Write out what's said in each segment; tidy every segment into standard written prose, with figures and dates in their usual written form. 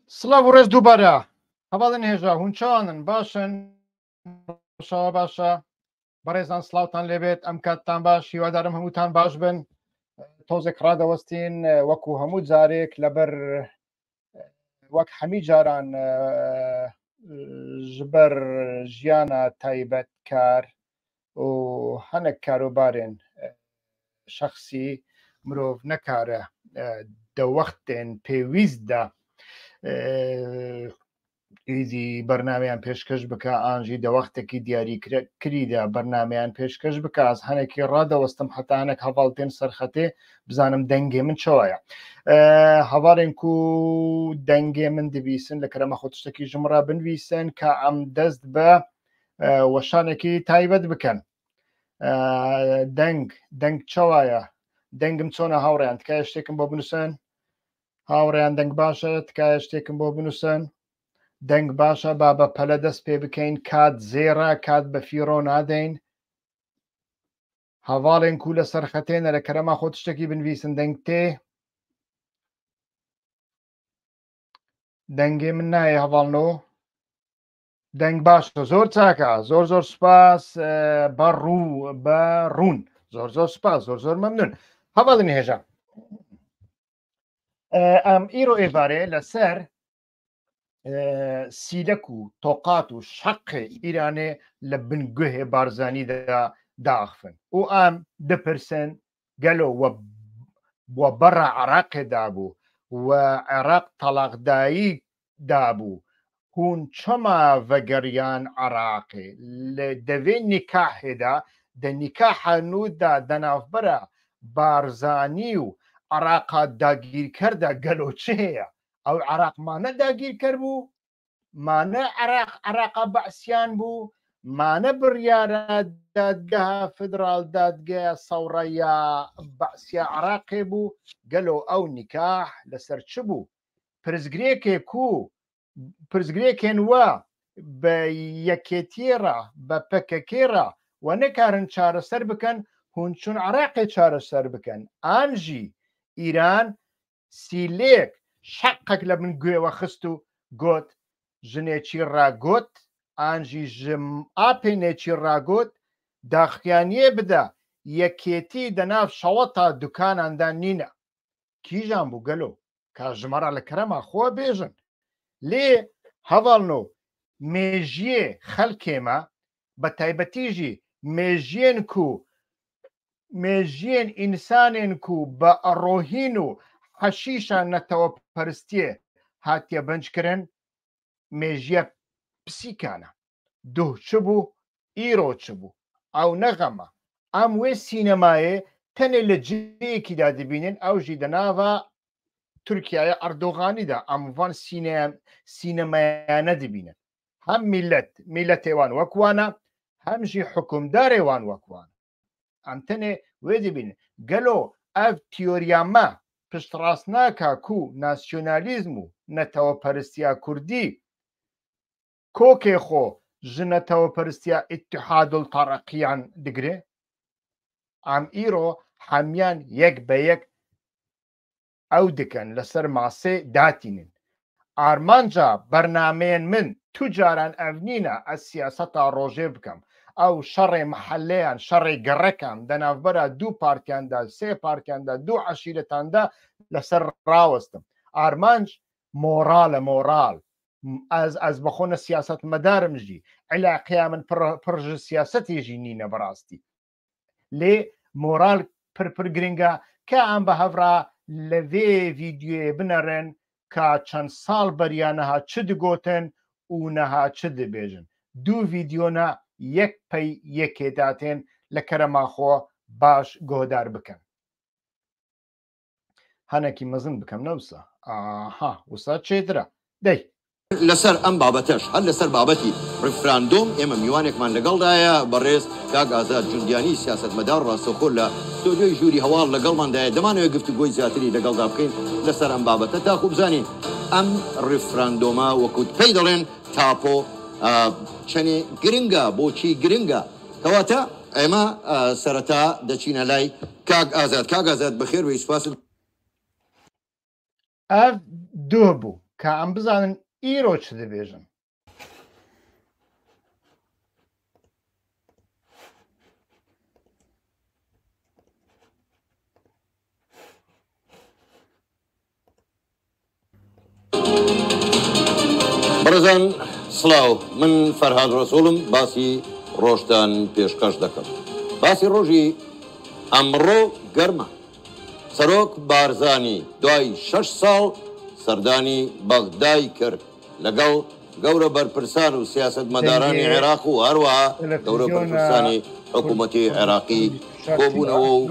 سلااو ڕێز دووبارە هەواڵن هێژا هونچوانن باشن شەوە باشە بەڕێزان سلااوتان لێبێت ئەم کاتتان باش هیوادارم هەمووتان باش بن تۆزێک ڕادەوەستین وەکو هەموو جارێک لەبەر وەک هەمی جاران ژبەر ژیانە تایبەت کار و هەنێک کاروبارێن شخصی مرۆڤ نەکارە دەوەختێن پێویستە ئیدی بەرنمەیان پێشکەش بکە ئاژی دەوەختێکی دیاریکریدا بەرنمەیان پێشکەش بکە ئاز هەنێکی ڕادەوەستم هەتانێک هەواڵتێن سەرخەتێ بزانم دەنگێ من چۆیە هەواڵێن و دەنگێ من دەبیسن لە کەرەمە خۆ تشتێکی ژمڕا بنویسن کە ئەم دەست بە وەشانێکی تایبەت بکەن دەنگ چۆوایە دەنگم چۆنە هاوڕیان تکایە شتێکم بۆ بنووسن هاوڕیان دەنگ باشە تکایە شتێکم بۆ بنووسن دەنگ باشە با بە پەلە دەست پێ بکەین کات زێرە کات بە فیرۆ نادەین هەواڵێن و لە سەرخەتێنە لە کەرەما خۆ تشتێکی بنویسن دەنگ تێ دەنگێ من نایە هەواڵنەوە دەنگ باشە زۆر چاکە زۆر زۆر سوپاس بەڕوون زۆر سوپاس زۆر مەمنون هەواڵن هێژە ئەم ئیرۆ ئێوارێ لەسەر سیلەک و تۆقات و شەقی ئیرانێ لە بنگوهێ بارزانیدا داخفن و ئەم دەپرسن گەلۆ وە بەڕە عێراقێدا بوو و عێراق تەلاقدایی دابوو هون چەما ڤەگەریان عێراقێ لە دەوێ نیکاحێدا دە نیکاحەنوودا دەناوبەرە بارزانی و عێراقا داگیرکەردا گەلۆ چ هەیە ئەو عێراقمانە داگیرکەر بوو مانە عێراقا بەعسیان بوو مانە بڕیارە دادگەها فدرال دادگەیە سەوڕەیە بەعسیە عێراقێ بوو گەلۆ ئەو نیکاح لەسەر چ بوو پرزگرێکێن وە بە یەکێتیێرە بە پەکەکێرە و نەکارن چارەسەر بکەن هون چون عێراقێ چارەسەر بکەن ئانژی ئیران سیلێک شەقێک لە من گوێوە خست و گوت ژنێکی ڕاگوت ئانژی ژم ئاپێنێکی ڕاگوت داخیانیە بدە یەکێتی دەناو شەوە تا دوکاناندا نینە کیژان بوو گەلۆ کاژمەڕە لە کەرەما خۆ بێژن لێ هەواڵنۆ مێژیێ خەلکێمە بە تایبەتیژی مێژیێن ئینسانێن و بە ئەڕۆهین و حەشیشان نەتەوە پەرستیە هاتیە بەنجکردن مێژیە پسیکانە دوو چ بوو ئیرۆ چ بوو ئەو نەغەمە ئەم وێ سینەمایە تەنێ لە جەیەکیدا دەبینن ئەوژی دەناوە تورکیایە ئەردۆغانیدا ئەمڤان سینەمایانە دەبینن هەم میلەتێوان وەکوانە هەمژی حکومدارێوان وەکوانە ئەم تەنێ وێ دەبینن گەلۆ ئەv تیۆریامە پشتڕاست ناکا و ناسیۆنالیزم و نەتەوە پەرستیا کوردی کۆکێ خۆ ژنەتەوە پەرستیا ئیتیحادڵ تەڕەقیان دەگرێ ئەم ئیرۆ هەمیان یەک بە یەک ئەو دکەن لەسەر ماسێ داتینن ئارمانجا بەرنمەیەن من تو جاران ئەڤنینە ئە سیاسەتا ڕۆژێ بکەم ئەو شەڕێ مەحەلەیان شەڕێ گەڕەکان دەناوبەرە دوو پارتیاندا سێ پارتیاندا دوو عەشیرەتاندا لەسەر ڕاوەستم ئارمانج مۆڕال ئەز بەخۆنە سیاست مەدارمژی عیلاقیا من پڕژ سیاسەتێژی نینە بەڕاستی لێ مۆرال پرپر گرنگە کە ئەم بە هەڤرا لەوێ ڤیددیوێ بنەڕێن کە چەند ساڵ بەریانەها چ دگۆتن و نەها چ دەبێژن دوو ڤیددیۆنە یەک پەی یەکێداتێن لە کەرەماخۆ باش گۆدار بکەن هەنێکی مەزن بکەم نەوسە ئاها وسا چێترە دەی لەسەر ئەم بابەتەش هەر لەسەر بابەتی ڕفراندۆم ئێمە میوانێکمان لەگەڵدایە بەڕێز کاک ئازاد جوندیانی سیاسەتمەدار ڕاستەوخۆ لە ستۆدیۆی ژووری هەواڵ لەگەڵماندایە دەمانەوێت گفتوگۆی زیاتری لەگەڵدا بکەین لەسەر ئەم بابەتە تاخوب بزانین ئەم ڕفراندۆمە وەکوت پێی دەڵێن تاپۆ چەنێ گرنگە بۆچی گرنگە کەواتە ئێمە سەرەتا دەچینە لای کاک ئازاد بەخێر و سوپاس ئەv دوو بوو کە ئەم بزانن ئیرۆ چ دەبێژن. بەڕێزان سڵاو، من فەرهاد ڕەسوڵم، باسی ڕۆژتان پێشکەش دەکەم. باسی ڕۆژی ئەمڕۆ گەرمە. سەرۆک بارزانی دوای 6 ساڵ سەردانی بەغدای کرد لەگەڵ گەورە بەرپرسان و سیاسەتمەدارانی عێراق و هەروەها گەورە بەرپرسانی حکوومەتی عێراقی کۆبوونەوە و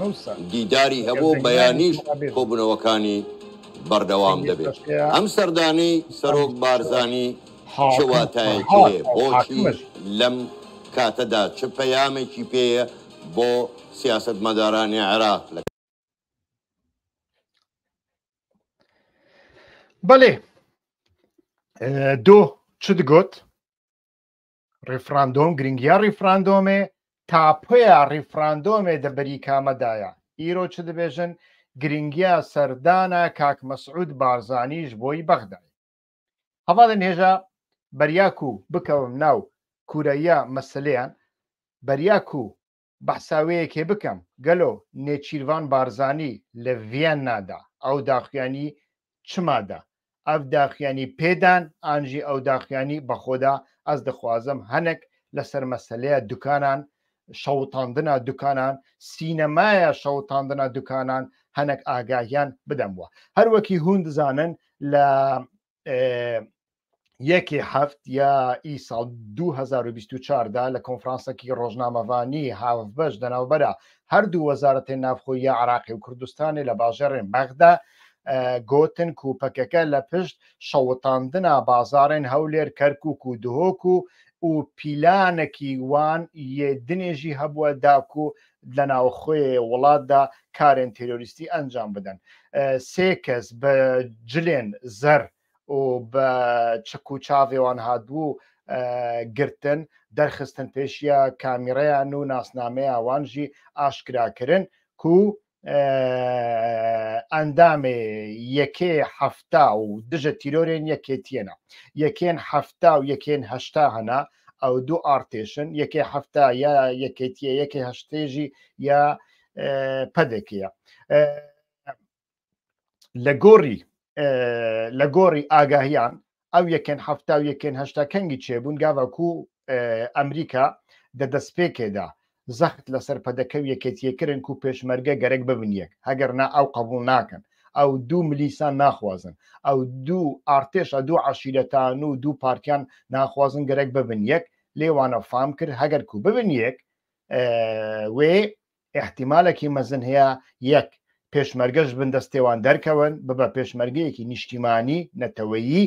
دیداری هەبوو بەیانیش کۆبوونەوەکانی بەردەوام دەبێت. ئەم سەردانی سەرۆک بارزانی چ واتایەکی هەیە؟ بۆچی لەم کاتەدا چ پەیامێکی پێیە بۆ سیاسەتمەدارانی عێراق؟ بەڵێ دۆ چ دگوت؟ ڕێفراندۆم گرنگیا ڕیفراندۆمێ تاپۆیە ڕیفراندۆمێ دەبەری کامەدایە. ئیرۆ چ دەبێژن؟ گرنگیا سەردانە کاک مەسعود بارزانیش بۆی بەغدای. هەواڵێن هێژە بەریاک و بکەوم ناو کوورەیە مەسلەیان، بەریاک و بەحساوەیەکێ بکەم گەلۆ نێچیروان بارزانی لە ڤیەنادا ئەو داخوێنی چمادا، ئەف داخوێنی پێدان ئانژی ئەو داخوێنی بەخۆدا ئەس دەخوازم هەنێک لەسەر مەسلەیە دوکانان شەوتاندنە دوکانان سینەمایە شەوتاندنە دوکانان هەنێک ئاگاهیان بدەموە. هەروەکی هون دزانن لە یەکی هەفت یا ئی ساڵ 2024دا لە کۆنفرانسێکی ڕۆژنامەوانی هاوبەش دەناوبەرە هەردوو وەزارەتی ناوخۆیە عێراقی و کوردستانی لە باژەڕێن بەغدا گوتن کوپەکەکە لە پشت شەوتاندنە بازارên هەولێر کەرکووک و دهۆک و پیلانێکی وان دنێژی هەبووە داکو لە ناوخۆی وڵاتدا کارێن تێرۆریستی ئەنجام بدەن. سێ کەس بە جلێن زەر و بە چک و چاوێوان هاتبوو گرتن دەرخستن پێشیە کامیڕەیان و ناسنامەیە وانژی ئاشکراکردن کو ئەندامێ یەکێ هەفتا و دژە تیرۆرێن یەکێتیەنە یەکێن هەفتا و یەکێن هەشتا هەنا ئەو دوو ئارتێشن یەکێ هەفتا یا یەکێتیە یەکێ هەشتێژی یا پەدێکەیە لە گۆڕی ئاگاهیان ئەو یەکێن هەفتا و یەکێن هەشتا کەنگی چێبوون گاڤکو ئەمریکا دەدەستپێکێدا زەخت لەسەر پەدەکە و یەکێتیەکردن و پێشمەرگە گەرەک ببنیەک هەگەرنا ئەو قبول ناکەن ئەو دوو ملیسان ناخوازن ئەو دوو ئارتێشە دوو عەشیرەتان و دوو پارتیان ناخوازن گەرەک ببن یەک لێوانە فام کرد هەگەر کو ببن یەک وێ احتیمالێکی مەزن هەیە یەک پێشمەرگەش بن دەستێوان دەرکەون ببە پێشمەرگەیەکی نیشتیمانی نەتەوەیی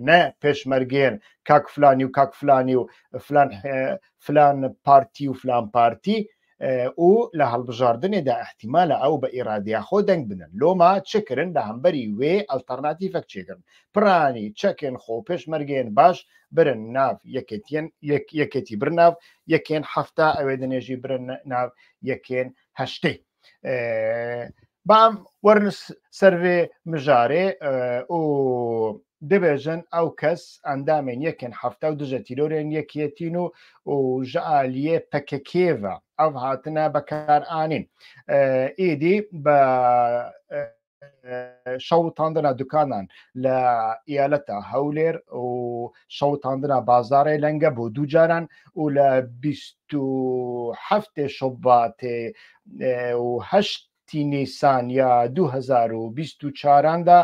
نە پێشمەرگێن کاک فلانی و کاک فلانی و فلان پارتی و فلان پارتی و لە هەڵبژاردنێدا احتیمالە ئەو بە ئێرادیا خۆ دەنگ بنن لۆما چکردن لە هەمبەری وێ ئەلتەرناتیڤەک چێکردن پرانی چەکێن خۆ پێشمەرگێن باش برن ناو یەکێتی برناو یەکێن هەفتا ئەوێ دنێژی برن ناو یەکێن هەشتەی بام وەرن سەرێ مژارێ و دەبێژن ئەو کەس ئەندامێن یەکێن هەفتا و دژە تیرۆرێن یەکێتین و ژعالیە پەکەکێڤە ئەو هاتنە بەکارئانین ئیدی بە شەوتاندنە دوکانان لە ئیالەتە هەولێر و شەوتاندنە بازارێ لەنگە بۆ دوو جاران و لە 27 شوباتێ و هەشت نیسان یا 2024دا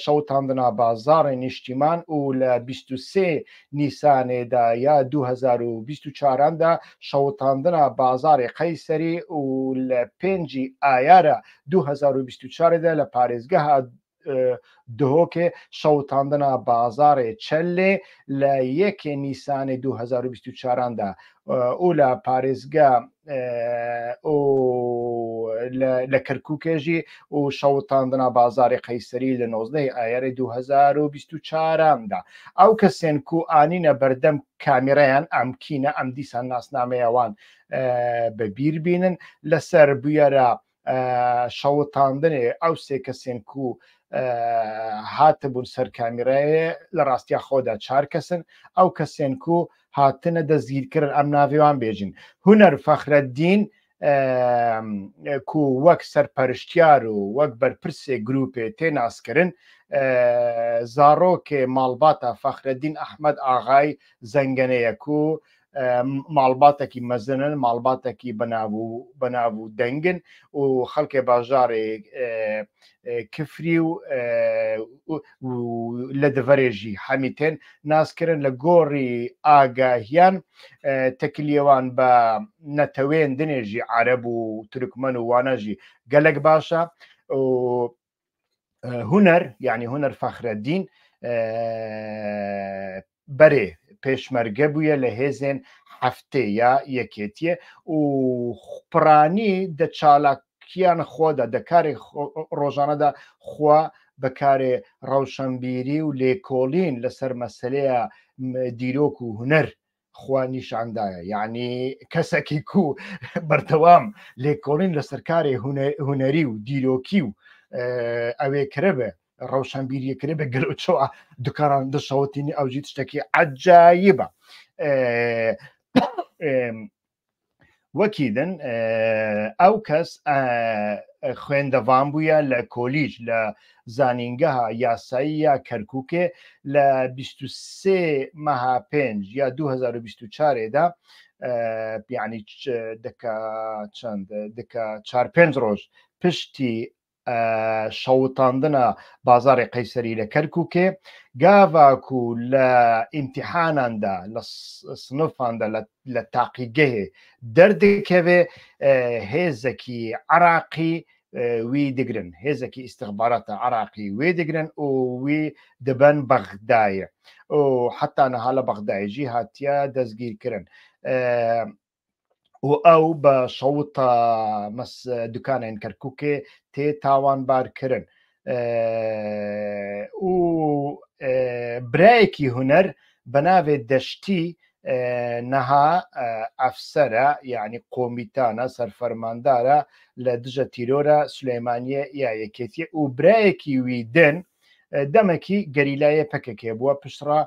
شەوتاندنە بازارێ نیشتیمان و لە 23 نیسانێدا یا 2024دا شەوتاندنە بازارێ قەیسەری و لە 5 ئایارە 2024دا لە پارێزگەها دهۆکێ شەوتاندنە بازارێ چەلێ لە یەکێ نیسانێ 2024دا و لە پارێزگا لە کەرکووکێژی و شەوتاندنە بازاری قەیسەری لە 19 ئایارێ 2024دا ئەو کەسێن کو ئانینە بەردەم کامیڕەیان ئەمکینە ئەم دیسان ناسنامەیەوان بەبیر بینن لەسەر بویەرە شەوتاندنێ ئەو سێ کەسێن و هاتبوون سەر کامیرایە لە ڕاستیا خۆدا 4 کەسن ئەو کەسێن و هاتنە دەستگیرکردن ئەم ناوێوان بێژین هونەر فەخرەدین کو وەک سەرپەرشتیار و وەک بەرپرسێ گروپێ تێناسکردن زارۆکێ ماڵباتە فەخرەدین ئەحمەد ئاغای زەنگەنەیە و ماڵباتێکی مەزنن ماڵباتێکی بەناو دەنگن و خەڵکێ باژارێ کفری و لە دەڤەرێژی هەمیتێن ناسکردن لە گۆڕی ئاگاهیان تەکلیێوان بە نەتەوێن دنێژی عەرەب و تورکمەن و وانەژی گەلک باشە و هونەر یعنی هونەر فەخرەدین بەرێ پێشمەرگە بووە لە هێزێن هەفتێ یا یەکێتیە و پڕانی دە چالاکیان خۆدا دەکاری ڕۆژانەدا خوا بەکارێ ڕەوشەمبیری و لێکۆڵین لەسەر مەسەلەیە دیرۆک و هونەر خوا نیشاندایە یعنی کەسێکی کو بەردەوام لێکۆڵین لەسەر کارێ هونەری و دیرۆکی و ئەوێ کرەبێ ڕەوشەمبیریەکرێ بە گەلۆچەوە دوکاران دەشەوتینی ئەوجی تشتێکی عەجایبە وەکیدن ئەو کەس خوێندەوان بووە لە کۆلیژ لە زانینگەها یاسایی یا کەرکووکێ لە 23 مەها 5 یا 2024دا یعنی دەکە 4-5 ڕۆژ پشتی شەوتاندنە بازارێ قەیسەری لە کەرکووکێ گاواکو لە ئیمتیحاناندا لە سنفاندا لە تاقیگەهێ دەردەکەوێ هێزێکی عراقی وی دەگرن هێزێکی ئیستخباراتە عراقی وێ دەگرن و وی دەبەن بەغدایە و حتا نەها لە بەغدایژی هاتیە دەستگیرکردن و ئەو بە شەوتە دوکانێن کەرکووکێ تێ تاوانبارکردن و برایەکی هونەر بەناوێ دەشتی نەها ئەفسەرە یعنی قۆمیتانە سەرفەرماندارە لە دژە تیرۆرە سولەیمانیە یا یەکێتیە و برایەکی وی دن دەمەکی گەریلایە پەکەکێ بووە پشڕە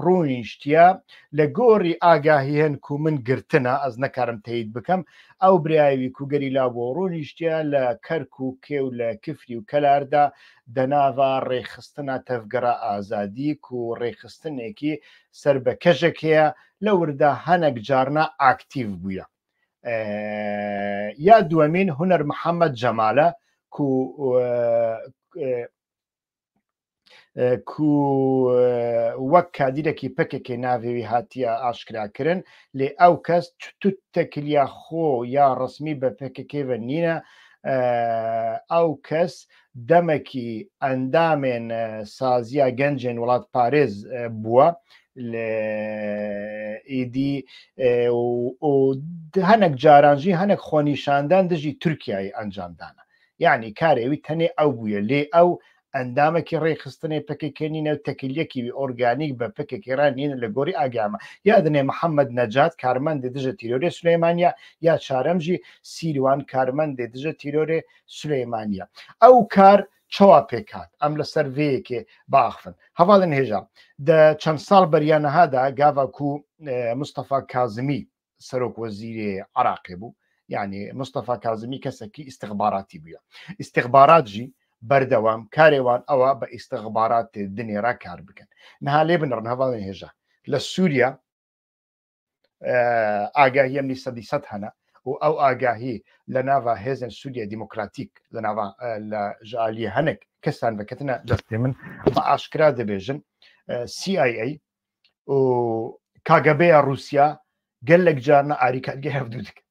ڕوونیشتە لە گۆڕی ئاگاهی هەن و من گرتنە ئەس نەکارم تەیید بکەم ئەو برایوی کوگەریلا بۆ ڕوونیشتە لە کەرک و کێ و لە کفری و کەلاردا دەناوە ڕێخستنە تەفگەرە ئازادی و ڕێخستنێکی سەر بە کەژێکەیە لە وردا هەنێک جارنا ئاکتیڤ بووە یا دووەمین هونەر محەممەد جەمالە وەک کادیرێکی پەکێکی ناوێوی هاتیە ئاشکراکردن لێ ئەو کەس تەکلیا خۆ یا ڕسمی بە پەکەکێوە نینە ئەو کەس دەمەکی ئەندامێن سازیە گەنجێن وڵات پارێز بووە ئیدی هەنێک جارانژی هەنێک خۆنیشاندان دژی تورکیایی ئەنجامدانە یعنی کارێوی تەنێ ئەو بووە لێ ئەو ئەندامێکی ڕێخستنی پەکەکەنینە و تەکیلەکی ئۆرگانیک بە پەکێکێرانینە لە گۆری ئاگامە یادنێ محەممەد نەجات کارمەندێ دژە تیرۆرێ سولەیمانیا یا چارەمژی سیروان کارمەندێ دژە تیرۆرێ سولەیمانیا ئەو کار چوا پێکات ئەم لە سەرڤەیەکێ باخفن هەواڵن هێژە چەند ساڵ بەریانەهادا گاواکو مستەفا کازمی سەرۆک وەزیرێ عراقی بوو یعنی مستەفا کازمی کەسێکی ئیستخباراتی بووە ئیستخباراتژی بەردەوام کارێوان ئەوە بە ئیستخبارات دنێرا کار بکەن نەها لێ بنڕن هەواڵێن هێژە لە سووریا ئاگاهی ئەمنی سەدی سەد هەنە و ئەو ئاگاهی لە ناوە هێزن سووریا دیموکراتیک لە ناوە لە ژعالی هەنێک کەسان بکەتنە دەستێ من بە ئاشکرا دەبێژن CIA و کاگەبەیە رووسیا گەلێک جارنە ئاریکارگە هەفتوو دکن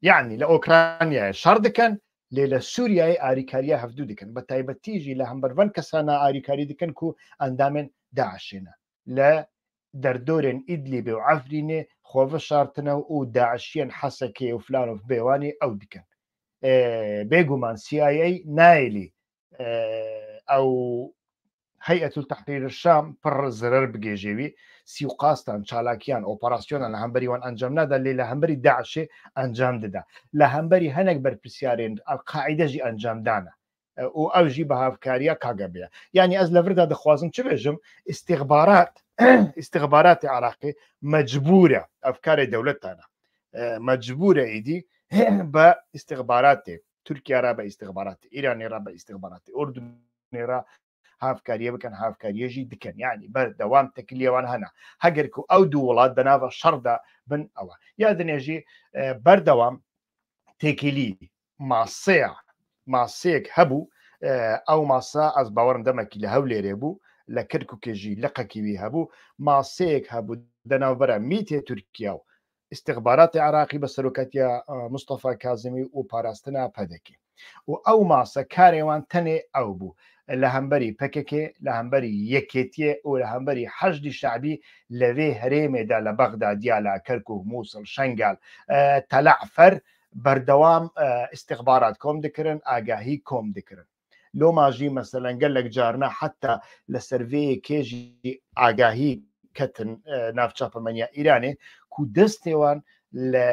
یعنی لە ئۆکرانیا شەڕ دەکەن لێ لە سووریای ئاریکاریە هەفتوو دکن بە تایبەتیژی لە هەمبەرڤەن کەسانە ئاریکاری دکن و ئەندامێن داعشێنە لە دەردۆرێن ئیدلی بێ و ئەفرینێ خۆڤە شارتنە و داعشیان حەسەکێ و فلانۆف بێوانی ئەو دکن بێگومان CIA نایلی ئەو هيئة التحرير الشام پر زرر بگێژێوی سی و قاستان چالاکیان ئۆپەراسیۆنان لە هەمبەریوان ئەنجام نادا لێ لە هەمبەری داعشێ ئەنجام دەدا لە هەمبەری هەنێک بەرپرسیارێن ئەلقاعیدەژی ئەنجامدانە و ئەوژی بە هاوکاریە کاگەبەیە یعنی ئەس لەوردا دەخوازم چ بێژم استخباراتی عراقی مەجبورە ئەفکاری دەولەتانە مەجبورە ئیدی بە استخباراتی تورکیا را بە استخباراتی ئیرانی را بە استخباراتی ئوردنێرا هاوکاریە بکەن هاوکاریەژی دکەن یعنی بەردەوام تەکلیێوان هەنا هەگەرکو ئەو دوو وڵات بەناوە شەڕدا بن ئەوە یادنێژی بەردەوام تێکیلی ماسەیەک هەبوو ئەو ماسا ئەس باوەڕم دەمەکی لە هەولێرێ بوو لە کرکوکێژی لە قەکیوی هەبوو ماسەیەک هەبوو دەناوبەرە میتێ تورکیا و استخباراتی عراقی بە سەرۆکەتیە مستەفا کازمی و پاراستنا پەدەکی و ئەو ماسە کارێوان تەنێ ئەو بوو لە هەمبەری پەکەکێ لە هەمبەری یەکێتیە و لە هەمبەری حەشدی شعبی لەوێ هەرێمێدا لە بەغدا دیالا کەرک و مووسڵ شەنگال تەلعفەر بەردەوام استخبارات کۆم دەکردن ئاگاهی کۆم دەکردن لۆ ماژی مەسەلەن گەلێک جارنا حتا لە سەرڤەیە کێژی ئاگاهی کەتن ناوچەپەمەنیا ئیرانێ کو دەستێوان لە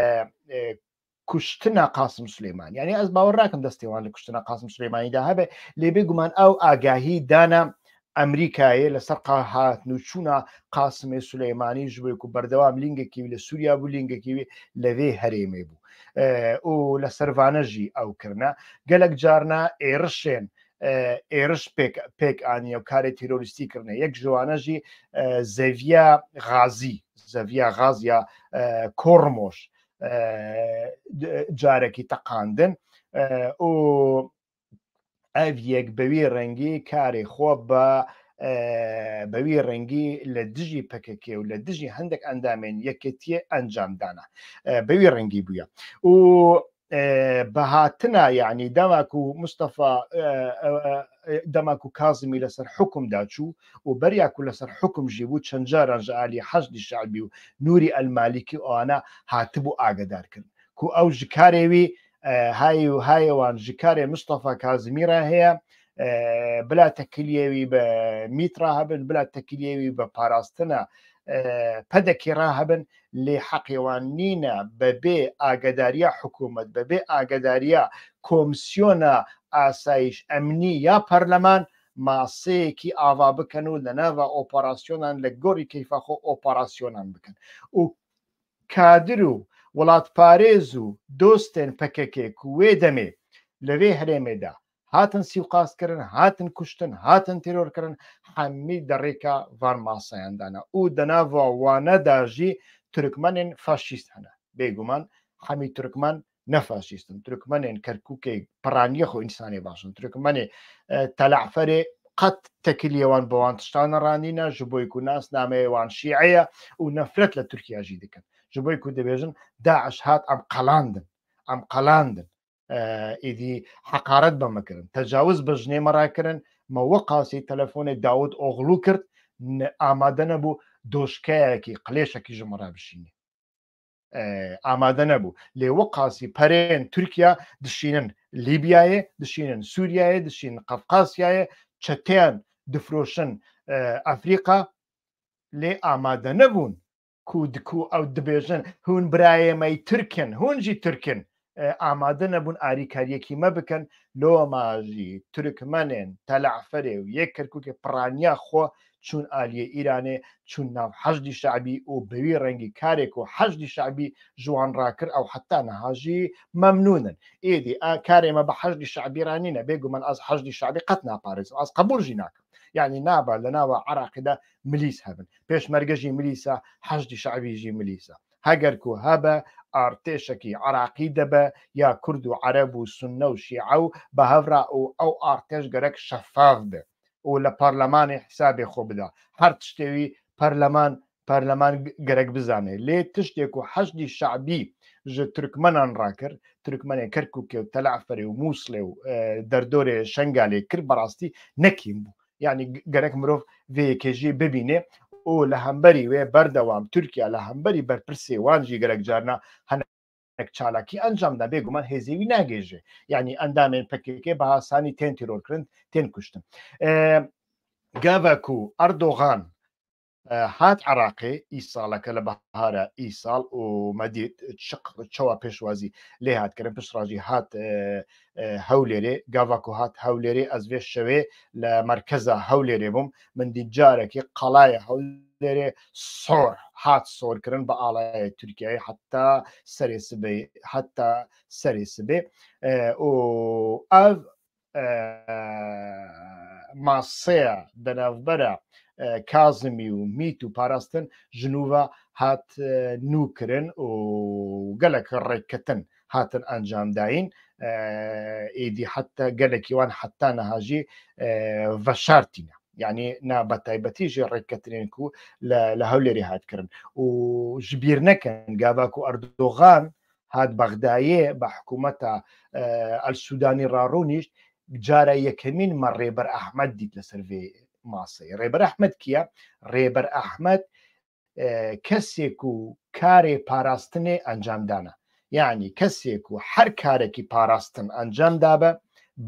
کوشتنا قاسم سلێمانی یعنی ئەس باوەڕاکەم دەستێوان لە کوشتنا قاسم سلێمانیدا هەبێ لێبێ گومان ئەو ئاگاهی دانا ئەمریکایە لەسەر هاتن و چوونە قاسمێ سلێمانی ژبێک و بەردەوام لینگێکی لە سووریا بوو لینگێکی لەوێ هەرێمێ بوو و لە سەرڤانەژی ئەوکردە گەلک جارنا ئێرشێن ئێرش پێک ئاانیە و کارێک تیرۆریستی کردنە یەک ژوانەژی زەڤیا غازیا کۆڕمۆش جارێکی تەقاندن و ئەڤیەک بەوی ڕەنگی کارێ خۆ بەوی ڕەنگی لە دژی پەکەکێ و لە دژی هەندێک ئەندامێن یەکێتیە ئەنجامدانە بەوی ڕەنگی بووە و بەهاتنە یعنی دەماک و مستەفا دەماک و کازمی لەسەر حکومدا چوو و بەریاک و لەسەر حکومژی بوو چەند جاران ژعالی حەشدی شعبی و نوری ئەلمالیکی ئەوانە هاتبوو ئاگدارکرد کو ئەو ژکارێوی هایەوان ژکارێ مستەفا کازمیرە هەیە بلا تەکلیێوی بە میترا هەبن بلا تەکلیێوی بە پاراستنە پەدەکی ڕاهەبن لێ حەقیێوان نینە بەبێ ئاگداریە حکوومەت بەبێ ئاگداریە کۆمسیۆنە ئاسایش ئەمنی یا پەرلەمان ماسەیەکی ئاوا بکەن و لە ناوە ئۆپەراسیۆنان لە گۆڕی کەیفاخۆ ئۆپەراسیۆنان بکەن و کادر و وڵات پارێز و دۆستێن پەکەکێک وێ دەمێ لەوێ هەرێمێدا هاتن سیوقاسکردن هاتن کوشتن هاتن تیرۆرکردن هەمی دەڕێکە ڤان ماسەیاندانە و دەناوە وانەداژی تورکمەنێن فاشیست هەنە بێگومان هەمی تورکمان نەفاشیستن تورکمەنێن کەرکووکێک پڕانیە خۆ ئینسانی باشن تورکمەنێ تەلعفەرێ قەت تەکلیێوان بەوان تشتانە ڕانینە ji بۆی و ناس نامەیەوان شیعەیە و نەفرەت لە تورکیاژی دەکەن ji بۆی و دەبێژن داعش هات ئەم قەلاندن ئیدی حەقارەت بەمەکردن تەجاوز بە ژنێ مەڕاکردن مەوە قاسی تەلەفۆنی داود ئۆغڵو کرد ئامادە نەبوو دۆشکایەکی قلێشێکی ژمەڕا بشینی ئامادە نەبوو لێوە قاسی پەرێن تورکیا دشینن لیبیایە دشینن سووریایە دشین قەفقاسیایە چەتیان دفرۆشن ئەفریقا لێ ئامادە نەبوون کودکو ئەو دبێژن هون برایەمەی تورکن هونجی تورکن ئامادە نەبوون ئاریکاریەکی مە بکەن لۆ ماژی تورکمەنێن تەلعفەرێ و یەک کەرکووکێ پڕانیا خۆ چون ئالیە ئیرانێ چون ناو حەشدی شعبی و بەوی ڕەنگی کارێک و حەشدی شعبی ژوان ڕاکرد ئەو حتا نەهاژی مەمنونن ئێدی کارێمە بە حەشدی شعبیرانینە بێگومان ئەس حەشدی شعبی قەت ناپارێز ئەس قبولژی ناکەم یعنی نابە لە ناوە عراقیدا ملیس هەبن پێشمەرگەژی ملیسە حەشدی شعبیژی ملیسە هەگەرکو هەبە ئارتێشێکی عراقی دەبە یا کورد و عەرەب و سونە و شیعە و بە هەڤرا و ئەو ئارتێش گەرەک شەفاف بێ و لە پەرلەمانی حسابێ خۆ بدا هەر تشتێوی پەرلەمان گەرەک بزانێ لێ تشتێک و حەشدی شعبی ji تورکمەنان ڕاکرد تورکمەنێ کەرکووکێ و تەلعفەرێ و مووسڵێ و دەردۆرێ شەنگالێ کرد بەڕاستی نەکیم بوو یعنی گەرەک مرۆڤ vêyekêjiyê bibîne û li hemberî wê berdewam Tirkiye li hemberî berpirsê wan jî gerek carna hinek çalakî encam da bêguman hêzê wî nagêje. Yani endamên PKK bi asanî tên tîrorkirin tên kuştin. گاڤکو ئەردۆغان هات عراقی ئیساڵەکە لە بەهارە ئیساڵ و مەدید چەوە پێشوازی لێ هاتکردن پشتڕاژی هات هەولێرێ گاڤکو هات هەولێرێ ئەزێ شەوێ لە مرکزە هەولێرێ بووم من دیجارێکی قەڵایە هەولێرێ سۆر هات سۆرکردن بە ئاڵایە تورکیایی حتا سەرێ سبێ حتا سەرێ سبێ و ئەv ماسەیە دەناوبەرە کازمی و میت و پاراستن ژنوڤە هات نوکردن و گەلک ڕێککەتن هاتن ئەنجامداین ئیدی حتا گەلێکیوان حتا نەهاژی ڤەشارتینە یعنی نا بە تایبەتیژی ڕێککەترێنک و لە هەولێری هاتکردن و ژبیر نەکەن گاڤاک و ئەردۆغان هات بەغدایێ بە حکوومەتە ئەلسوودانی ڕاڕوونیش جارە یەکەمین مە ڕێبەر ئەحمەد دیت لەسەر vê ماسەی ڕێبەر ئەحمەد کیە ڕێبەر ئەحمەد کەسێک و کارێ پاراستنێ ئەنجامدانە یعنی کەسێک و هەر کارێکی پاراستن ئەنجامدا بە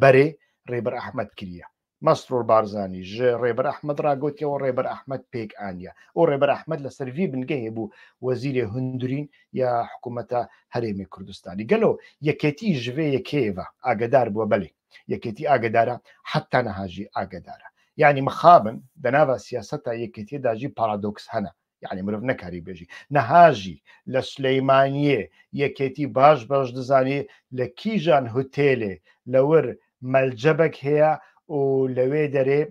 بەرێ ڕێبەر ئەحمەد کریە مەسرۆر بارزانانی ژ ڕێبەر ئەحمەد ڕاگوتیەوە ڕێبەر ئەحمەد پێک ئاانە ئەو ڕێبەر ئەحمەد لەسەر vê بنگەهێ بوو وەزیرێ هەندورین یا حکوومەتە هەرێمی کوردستانی گەلۆ یەکێتی ژvê یەکێڤە ئاگدار بووە بەلێ یەکێتی ئاگدارە حتا نەهاژی ئاگدارە یعنی مخابن دەناوە سیاسەتە یەکێتیداژی پارادۆکس هەنە یعنی مرۆڤ نەکاری بێژی نەهاژی لە سلەیمانیە یەکێتی باش دەزانێ لە کیژان هوتێلێ لەور مەلجەبەک هەیە و لەوێ دەرێ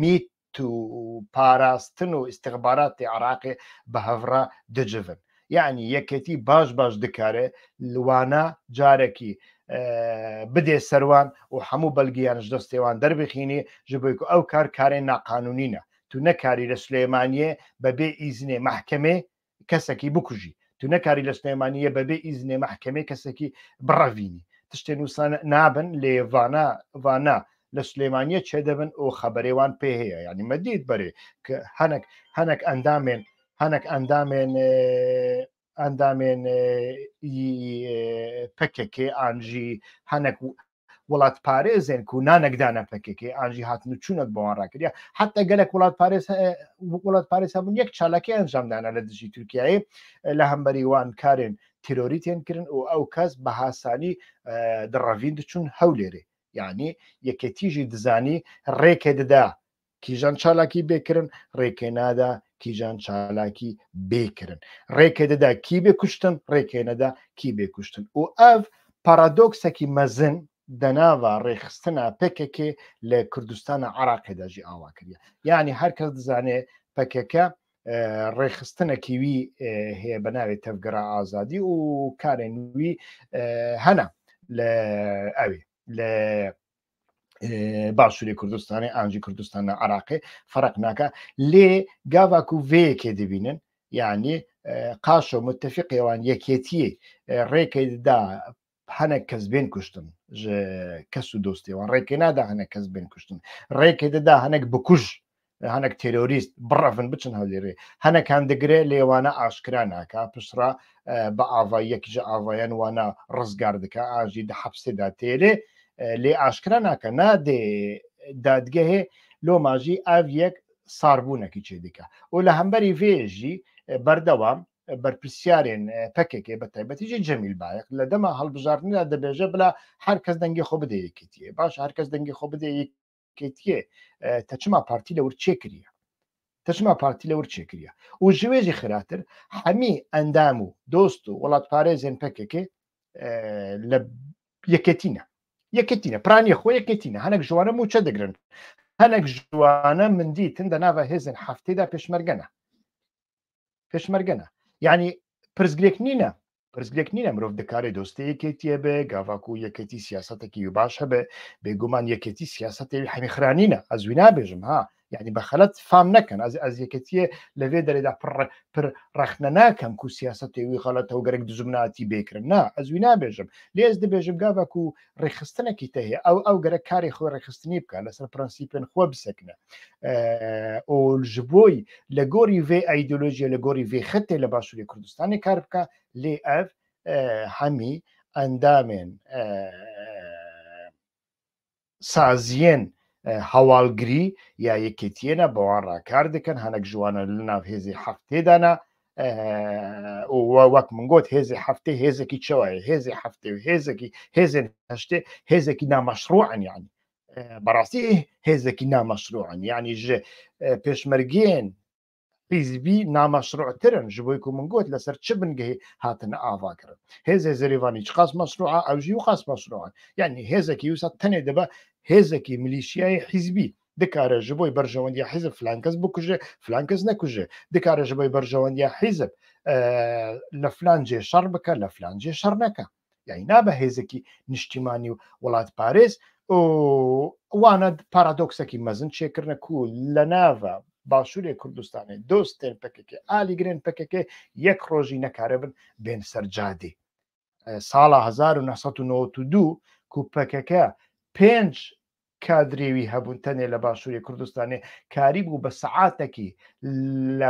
میت و پاراستن و ئیستیخباراتی عراقێ بە هەڤڕا دەجڤن یعنی یەکێتی باش دکارێ لوانە جارێکی بدێ سەروان و هەموو بەلگیانش دەستێوان دەربخینی ji بۆی ئەو کارێ ناقانونینە تو نەکاری لە سلێمانیە بەبێ ئیزنێ محکەمێ کەسێکی بکوژی تو نەکاری لە سلێمانیە بەبێ ئیزنێ محکەمێ کەسێکی بڕەڤینی تشتێ نووسان نابن لێڤانە لە سلێمانیە چێ دەبن و خەبەرێوان پێ هەیە ینی مەدید بەرێ کە هەنێک ئەندامێن پەکێکێ ئانژی هەنێک وڵات پارێزێن و نانەکدانە پەکێکێ ئاژی هاتن و چوونەک بەوان ڕاکردیا حتا گەلک وڵات پارێز هەبوون یەک چالاکی ئەنجامدانە لە دژی تورکیایی لە هەمبەریوان کارێن تیرۆریتێن کردن و ئەو کەس بە هاسانی دڕەڤین دچون هەولێرێ یعنی یەکێتیژی دزانی ڕێکێ دەدا کیژان چالاکی بێکردن ڕێکێ نادا کیژان چالاکی بێکردن ڕێکێ دەدا کی بێ کوشتن ڕێکێ نەدا کی بێ کوشتن و ئەv پارادۆکسێکی مەزن دەناوە ڕێخستنە پێکێکێ لە کوردستانە عراقێداژی ئاوا کردە یعنی هەر کەس دەزانێ پەکێکە ڕێخستنەکی وی هەیە بەناوێت تەفگەرە ئازادی و کارێن وی هەنا لە ئەوێ لە باشووری کوردستانی ئانجی کوردستانە عراقی فەرق ناکە لێ گاڤاک و vەیەکێ دەبینن یعنی قاش و متفقێوان یەکێتیە ڕێکێدا هەنێک کەس بێن کوشتن کەس و دۆستێوان ڕێکێ نادا هەنێک کەس بێن کوشتن ڕێکێ دەدا هەنێک بکوژ هەنێک تێرۆریست بڕەڤن بچن هەولێرێ هەنێکان دەگرێت لێوانە ئاشکرا ناکە پشتڕا بە ئاڤایی یەکیژە ئاڤایان وانە ڕزگار دکە ئاژی دە حەبسێدا تێرێ لێ ئاشکرا ناکە نادێ دادگەهێ لۆ ماژی ئاv یەک ساربوونەکی چێ دیکە و لە هەمبەری vێژی بەردەوام بەرپرسیارێن پەکێکێ بە تایبەتیژی جەمیل بایەق لە دەما هەڵبژاردندا دەبێژە بلا هەر کەس دەنگی خۆ بدە یەکێتیە باش هەر کەس دەنگی خۆ بدە یەکێتیە تەچما پارتی لەور چێ کریە تەچما پارتی لەور چێ کریە و ژوێژی خراتر هەمی ئەندام و دۆست و وڵات پارێزێن پەکێکێ لە یەکێتینە پرانی خۆ یەکێتینە هەنێک ژوانە موچە دەگرن هەنێک ژوانە من دیتن دەناوە هێزن هەفتەیدا پێشمەرگەنە یعنی پرزگرێک نینە مرۆڤ دەکارێت دۆستی یەکێتیە بێ گاڤاک و یەکێتی سیاسەتێکی و باش هەبێ بێگومان یەکێتی سیاسەتی هەمیخرانینە ئەزوی نابێژم ها یعنی بەخەلەت فام نەکەن ئەز یەکێتیە لەوێ دەرێدا پر ڕەخنە ناکەم و سیاسەتێوی خەڵەتە و گەرەک دژمناتی بێکردن نا ئەزوی نابێژم لێز دەبێژم گاڤاک و ڕێخستنێکی تەهەیە ئەو گەرە کاری خۆی ڕێخستنی بکە لەسەر پرەنسیپێن خۆ بسەکنە ji بۆی لە گۆری vê ئایدۆلۆژیە لە گۆری vê خەتێ لە باشووری کوردستانی کار بکە لێ ئەv هەمی ئەندامێن سازیێن هەواڵگری یا یەکێتیێنە بەوان ڕاکار دەکەن هەنێک جوانە لە ناو هێزی هەفتێدانا وەک من گوت هێزی هەفتێ هێزێکی چاوایە هێزی هەفتێ و هێزێکی هێزێن هەشتێ هێزێکی نامەشروعن یعنی بەڕاستی هێزێکی نامەشروعن یعنی ژێ پێشمەرگێن حیزبی نامەشروعترن ji bo ku min got لەسەر çi bingehê hatine avakirin hêzê zerêvanî çi qas meşru'a ew jî qas meşruan yani hêzekî wisa tenê dibe hêzekî milîşiyayê hîzbî dikare ji bo berjewendiya hîzb filan kes bikuje filan kes nekuje dikare ji bo berjewendiya hîzb li filan cê şer bike li filan cê şer neke yani nabe hêzekî niştîmanî û welatparêz û wana paradoksekî mezin çêkirine ku li nava باشووری کوردستانی دۆستێن پکێ ئالیگرێن پکێ یەک ڕۆژی نەکارەبن بێن سەرجادێ ساڵە 1992 کوپەکەکە 5 کادرێوی هەبوون تەنێ لە باشووری کوردستانی کاری بوو بە سەعاتێکی لە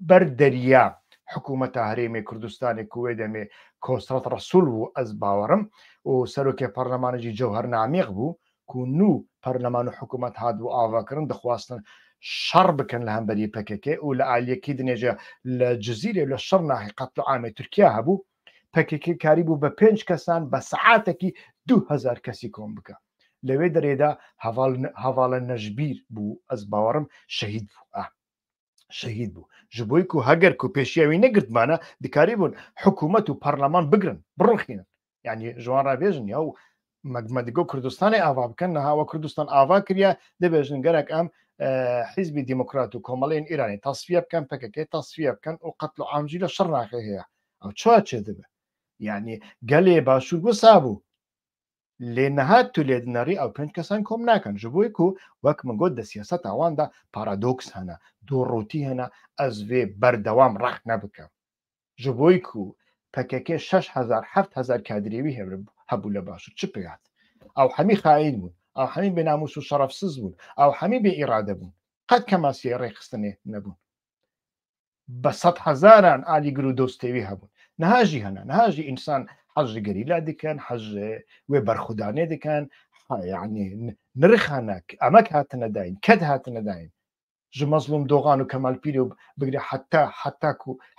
بەر دەریا حکوومەتە هەرێمی کوردستانی کوێ دەمێ کۆسرەت ڕەسوول بوو ئەس باوەڕم و سەرۆکێ پەرلەمانێکی جەوهەر نامیق بوو کو پەرلەمان و حکوومەت هاتبوو ئاواکردن دەخواستن شەڕ بکەن لە هەمبەری پکێ و لە ئالیەکی دنێژە لە جززیرێ لە شەڕ ناهی قەت و ئامی تورکیا هەبوو پکێ کاری بوو بە 5 کەسان بە سەعاتێکی 2000 کەسی کۆم بکە لەوێ دەرێدا هەواڵە نەژبیر بوو ئەس باوەڕم شەهید بوو شەهید بوو ji بۆی و هەگەر و پێشیاوی نەگرتمانە دکاری بوون حکوومەت و پەرلەمان بگرن بڕخینن یعنی ژوان ڕابێژن یا و مەگمەدیگۆ کوردستانی ئاوا بکەن نەهاوە کوردستان ئاوا کردە دەبێژن گەرەك ئەم حیزبی دیموکرات و کۆمەڵێن ئیرانی تەسفیە بکەن پکەکەی تەسفیە بکەن و قەتڵ و ئامژی لە شەڕ ناخێ هەیە ئەو چا چێ دەبێ یعنی گەلێ باشوور گوسا بوو لێ نەهات تو لێدنەڕی ئەو 5 کەسان کۆم ناکەن ji بۆی و وەک من گوت دە سیاست ئەواندا پارادۆکس هەنە دووڕوتی هەنە ئەس vê بەردەوام ڕاق نەبکە ji بۆی و پکەکێ 6,000 کادرێوی هەبوو لە باشوور چ پێات ئەو هەمی خاین بوون ئەو هەمی بێناموس و شەرەفسز بوون ئەو هەمی بێ ئیرادە بوون قەت کەماسیە ڕێخستنێ نەبوون بە 100,000 ئالیگر و دۆستێوی هەبوون نەهاژی هەنا نەهاژی ئینسان حەژی گەریلا دکەن حەژ وێ بەرخودانێ دکەن یعنی نرخانە ئەمەک هاتنە داین کەت هاتنە داین ji مەزلوم دۆغان و کەمالپیر و بگرێ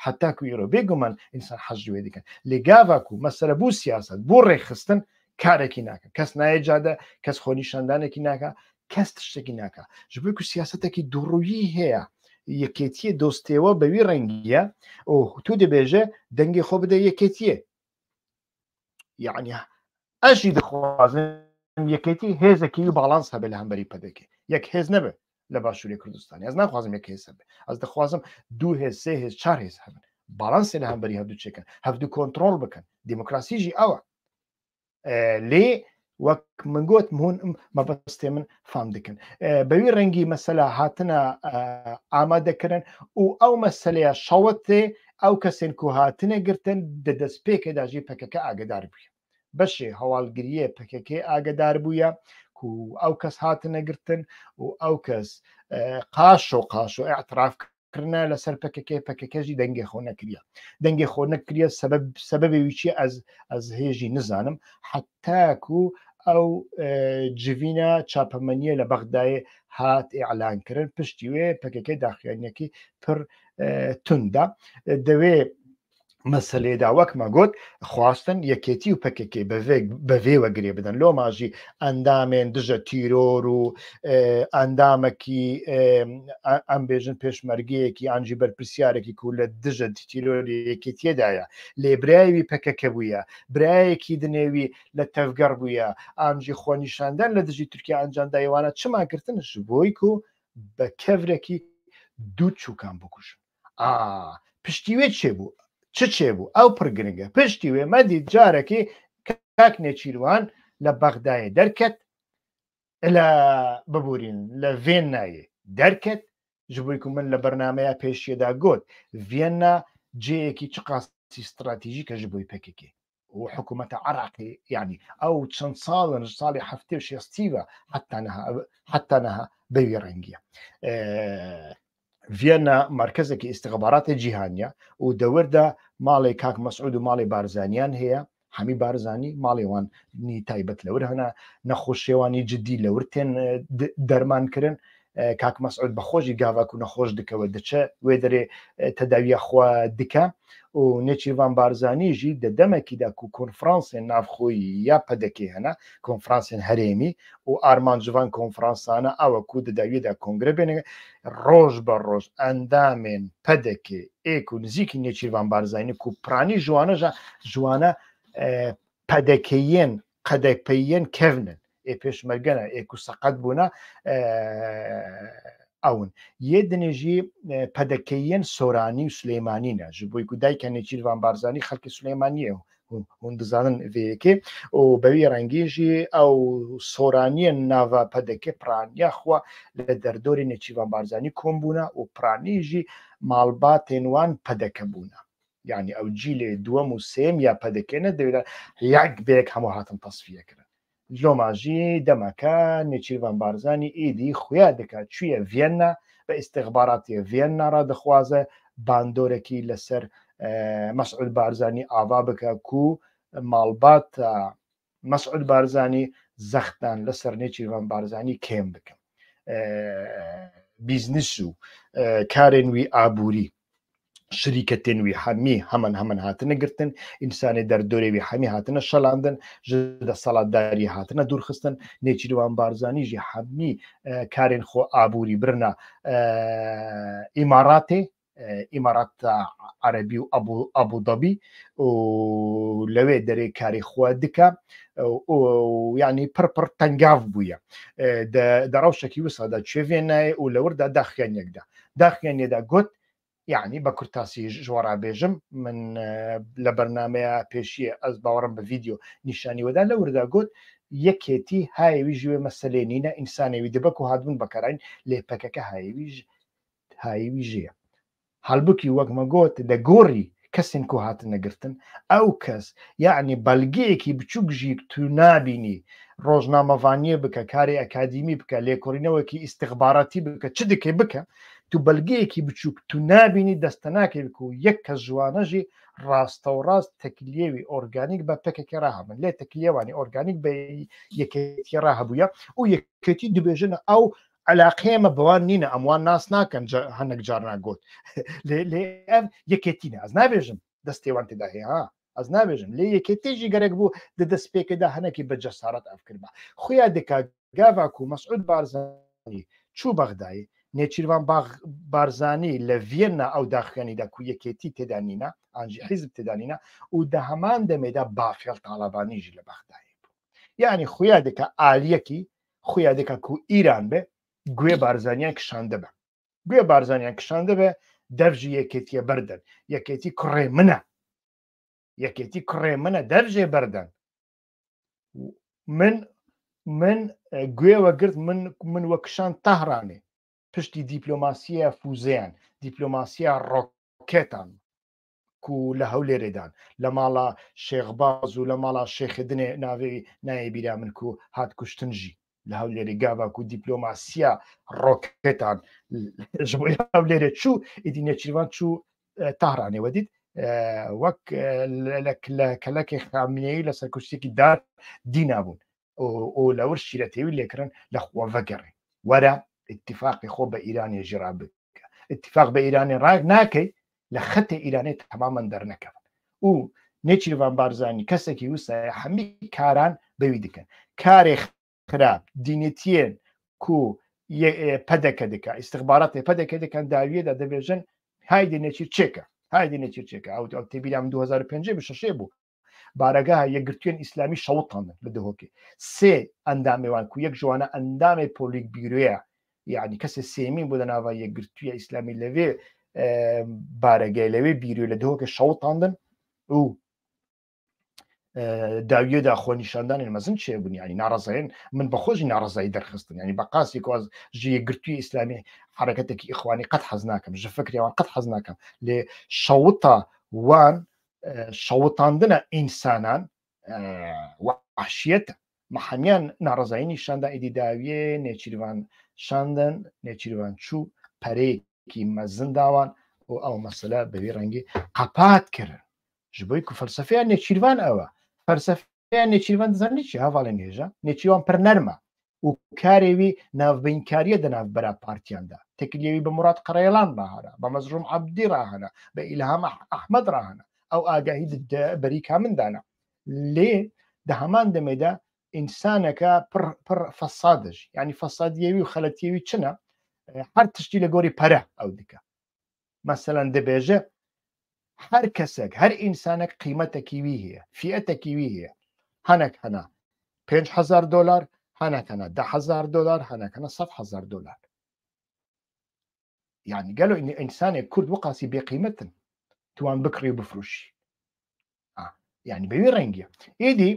حتاکو ئیرۆ بێگومان ئینسان حەژ وێ دکەن لێگاواک و مەسەرە بوو سیاست بۆ ڕێخستن کارێکی ناکە کەس نایە جادە کەس خۆنی شاندانێکی ناکە کەس تشتێکی ناکە ji بۆی و سیاسەتێکی دوڕوویی هەیە یەکێتیە دۆستێەوە بەوی ڕەنگیە ئەو تو دەبێژە دەنگی خۆ بدە یەکێتیە یعنی ئەشی دەخوازن یەکێتی هێزێکی و باڵانس هەبێ لە هەمبەری پەدەکێ یەک هێز نەبێ لە باشووری کوردستانی ئەس ناخوازم یەک هێز هەبێ ئەس دەخوازم 2 هێز 3 هێز 4 هێز هەبن باڵانسی لە هەمبەری هەفتوو چێکن هەفتوو کۆنتترۆل بکەن دیموکراسیژی ئەوە لێ وەک من گوت مهون مەبەستێ من فام دکن بەوی ڕەنگی مەسەلا هاتنە ئامادەکردن و ئەو مەسەلەیە شەوەتێ ئەو کەسێن کو هاتنە گرتن دەدەست پێکەداژی پکەکە ئاگدار بووە بەشێ هەواڵگریە پکەکەی ئاگدار بووە و ئەو کەس هاتنە گرتن و ئەو کەس قاش و ئاعترافکردنە لەسەر پکەکەژی دەنگی خۆ نەکریە دەنگی خۆ نەکریە سەبەبێویچی ئەز هێژی نزانم حتاکو ئەو جڤینە چاپەمەنیە لە بەغدایە هات ئیعلانکردن پشتی وێ پکەکەی داخیانەکەی پڕ توندا دەوێ مەسلێدا وەکمە گوت خواستن یەکێتی و پکێکی بەvê وەگرێ بدەن لۆ ماژی ئەندامێن دژە تیرۆر و ئەندامەکی ئەم بێژن پێشمەرگەیەکی ئەنجی بەرپرسیارێکی کو لە دژە تیرۆری یەکێتیەدایە لێبرایوی پکەکە بووە برایەکی دنێوی لە تەفگەر بووە ئەنجی خۆنیشاندان لە دژی تورکیا ئەنجاندایوانە چماکردنش بۆی و بە کەڤرێکی دوو چووکان بکوشن پشتیوێ چێ بوو چێ بوو ئەو پرگرنگە پشتی وێ مەدی جارێکی کاک نێچیروان لە بەغدایە دەرکەت لە ببورین لە ڤێنایە دەرکەت ji بۆی و من لە بەرنمەیە پێشیەدا گوت ڤێننا جەیەکی چ قاسی استراتیژیکە ji بۆی پکێکی و حکوومەتە عراقی یعنی ئەو چەند ساڵن ساڵی هەفتێ و شێستیوە حتا نەها بەوی ڕەنگیە ڤێننا مرکزێکی ئیستخباراتی جیهانیە و دەوەردا ماڵی کاک مەسعود و ماڵی بارزانیان هەیە هەمی بارزانی ماڵێوان نی تایبەت لەور هەنا نەخۆشیێوانی جددی لەور تێن دەرمانکردن کاک مەسعود بەخۆشی گاواک و نەخۆش دکەوە دەچە وێ دەرێ تەداویە خوا دکە و نێچیروان بارزانیژی دەدەمەکیدا و کۆنفرانسێن نافخۆی یا پەدەکێ هەنا کۆنفرانسێن هەرێمی و ئارمانجوان کۆنفرانسانە ئەوەکو دەداویەدا کۆنگرە بێنێ ڕۆژ بە ڕۆژ ئەندامێن پەدەکێ ئێک و نزیکی نێچیروان بارزانانی و پرانی جوانەژە جوانە پەدەکەیەن قەدەپەیەن کەونن پێشمەرگەنە ئێک و سەقەت بوونە ئەون یە دنێژی پەدەکەیەن سۆرانی و سلێمانینە ji بۆی و دایکە نێچیروان بارزانی خەڵکی سلێمانیە hûn dizanin vêyekê û bevî rengî jî ew soraniyên nava pedekê piraniya xwe li derdorê Nêçîrvan Barzanî kom bûne û piranî jî malbatên wan pedeke bûne. Yani ew cîlê duwem û sêm ya pedekê ne divê yek bêyek hemû hatin tasfiye kirin. Loma jî demeke Nêçîrvan Barzanî êdî xuya dike çûye Viyana ve istixbaratê Viyana ra dixwaze bandorekî li ser Mes'ud Barzanî ava bike ku malbata Mes'ud Barzanî zextan li ser Nêçîrvan Barzanî kêm bikin. Bîznis û karên wî aborî şirîketên wî hemî hemen hatine girtin, însanê derdorê wî hemî hatine şelandin, ji desalatdarî hatine dûrxistin, Nêçîrvan Barzanî jî hemî karên xwe aborî birina îmaratê îmarata Erebî û Abu Dhabi û lewê derê karê xwe dike û yanî pir tengav bûye. Di rewşekî wisa de çêvên nayê û li wir de daxuyaniyek de. Daxuyaniyê de got yani bە کورتاسی ji we re bêjim min li bernameya pêşiyê ez bawerim bi vîdeo nîşanî weda li wir de got yekêtî hayê wî ji wê meselê nîne însanê wî dibe ku hatibûn bekarayîn lê pekeke hayê wî jî ye. Halbukî wek me got li gorî kesên ku hatine girtin ew kes yani belgeyekî biçûk jî tu nabînî rojnamevaniyê bike karê akadîmî bike lêkolînewekî istixbaratî bike çi dike bike tu belgeyekî biçûk tu nabînî destenakê ku yek kes ji wan jî rasterast tekliyê wî organîk be pekeke re hebin lê tekliye wanî organîk be yekêtiye re hebûye û yekêtî dibêjin ew علاقەیە me bi wan nîne em wan nas nakin hinek carna got lê ev yekêtî ne ez nabêjim destê wan têda heye ha ez nabêjim lê yekêtî jî gerek bû di destpêkê de hinekî bi cesaret ev kirbe xuya dike gava ku Mes'ud Barzanî çû Bexdayê Nêçîrvan Barzanî li Viyana ew daxuyanî de ku yekêtî têda nîne an jî hîzb têda nîne û di heman demê de bafêl Talebanî jî li Bexdayê bû yani xuya dike aliyekî xuya dike ku îran be گوێ بارزانیان کشانده بە گوێ بارزانیان کشانده بە دەڤژی یەکێتیە بەردن یەکێتی کوڕێ منە دەڤژێ بەردن من گوێوە گرت من وە کشان تەهرانێ پشتی دیپلۆماسیە فوزیان دیپلۆماسیە ڕۆکێتان ku li Hewlêrêdan li mala Şêxbaz û li mala Şêxidinê navê nayê bîra min ku hat kuştin jî li Hewlêrê gava ku dîplomasiya roketan ji bo Hewlêrê çû êdî Nêçîrvan çû Tehranê wedît wek kelekê Xameneî li ser kuştiyekî dar dîna bûn û li wir şîretê wî lêkirin li xwe vegerê were ittifaqê xwe bi Îranê jî rabike ittifaq bi Îranê ra nakey li xetê Îranê temamen dernekevin û Nêçîrvan Barzanî kesekî wisa hemî karan bi wî dikin karê xirab dînîtiyên ku pedeke dike istixbaratê pedeke dikin dawiyê de dibêjin haydê Nêçîr çêke haydê Nêçîr çêke ew têbîra min 2005 bi şeşê bû bargeha yekgirtiyên îslamî şewitandin li Duhokê sê endamê wan ku yek ji wan endamê polîtbîroya yani kesê sêmîn bû di nava yekgirtiya îslamî li vê baregê li vê bîroyê li Duhokê şewitandin û داویە دا خۆ نیشاندانên mezin çêbûn yani narazayên min bixwe jî narazayî derxistin yani beqasî ku ez ji yekgirtiyê îslamî hereketekî îxwanî qet hez nakim ji fikrê wan qet hez nakim lê şewita wan şewitandina însanan wehşiyet me hemiyan narazayî nîşanda êdî dawiyê Nêçîrvan şandin Nêçîrvan çû pereyekî mezin dawan û ew mesele bi vê rengî qepat kirin ji bo ku felsefeya Nêçîrvan ew e فەرسەفەیان نێچیروان دەزانانی چی هاواڵێن هێژە نێچیروان پڕ نەرمە و کارێوی ناوبینکاریە دەناو بەرا پارتیاندا تەکلیێوی بە مراد قەڕێڵان ڕاهەنا بە مەزروم عەبدی ڕاهەنا بە ئیلهام ئەحمەد ڕاهەنا ئەو ئاگاهی بەری کامندانە لێ دە هەمان دەمێدا ئینسانەکە پڕ فەسادش یعنی فەسادیەوی و خەلەتیەوی چنە هەر تشتی لە گۆری پەرە ئەو دیکە مەسەلەن دەبێژە هەر کەسێک هەر ئینسانێک قیمەتێکیوی هەیە فیەتێکیوی هەیە هەنێک هەنا $5,000 هەنەکەنە $10,000 هەنەکەنە $100,000 یعنی گەلۆ ئینسانێک کورد وقاسی بێقیمەتن توان بکڕی و بفرۆشی یعنی بەوی ڕەنگیە ئیدی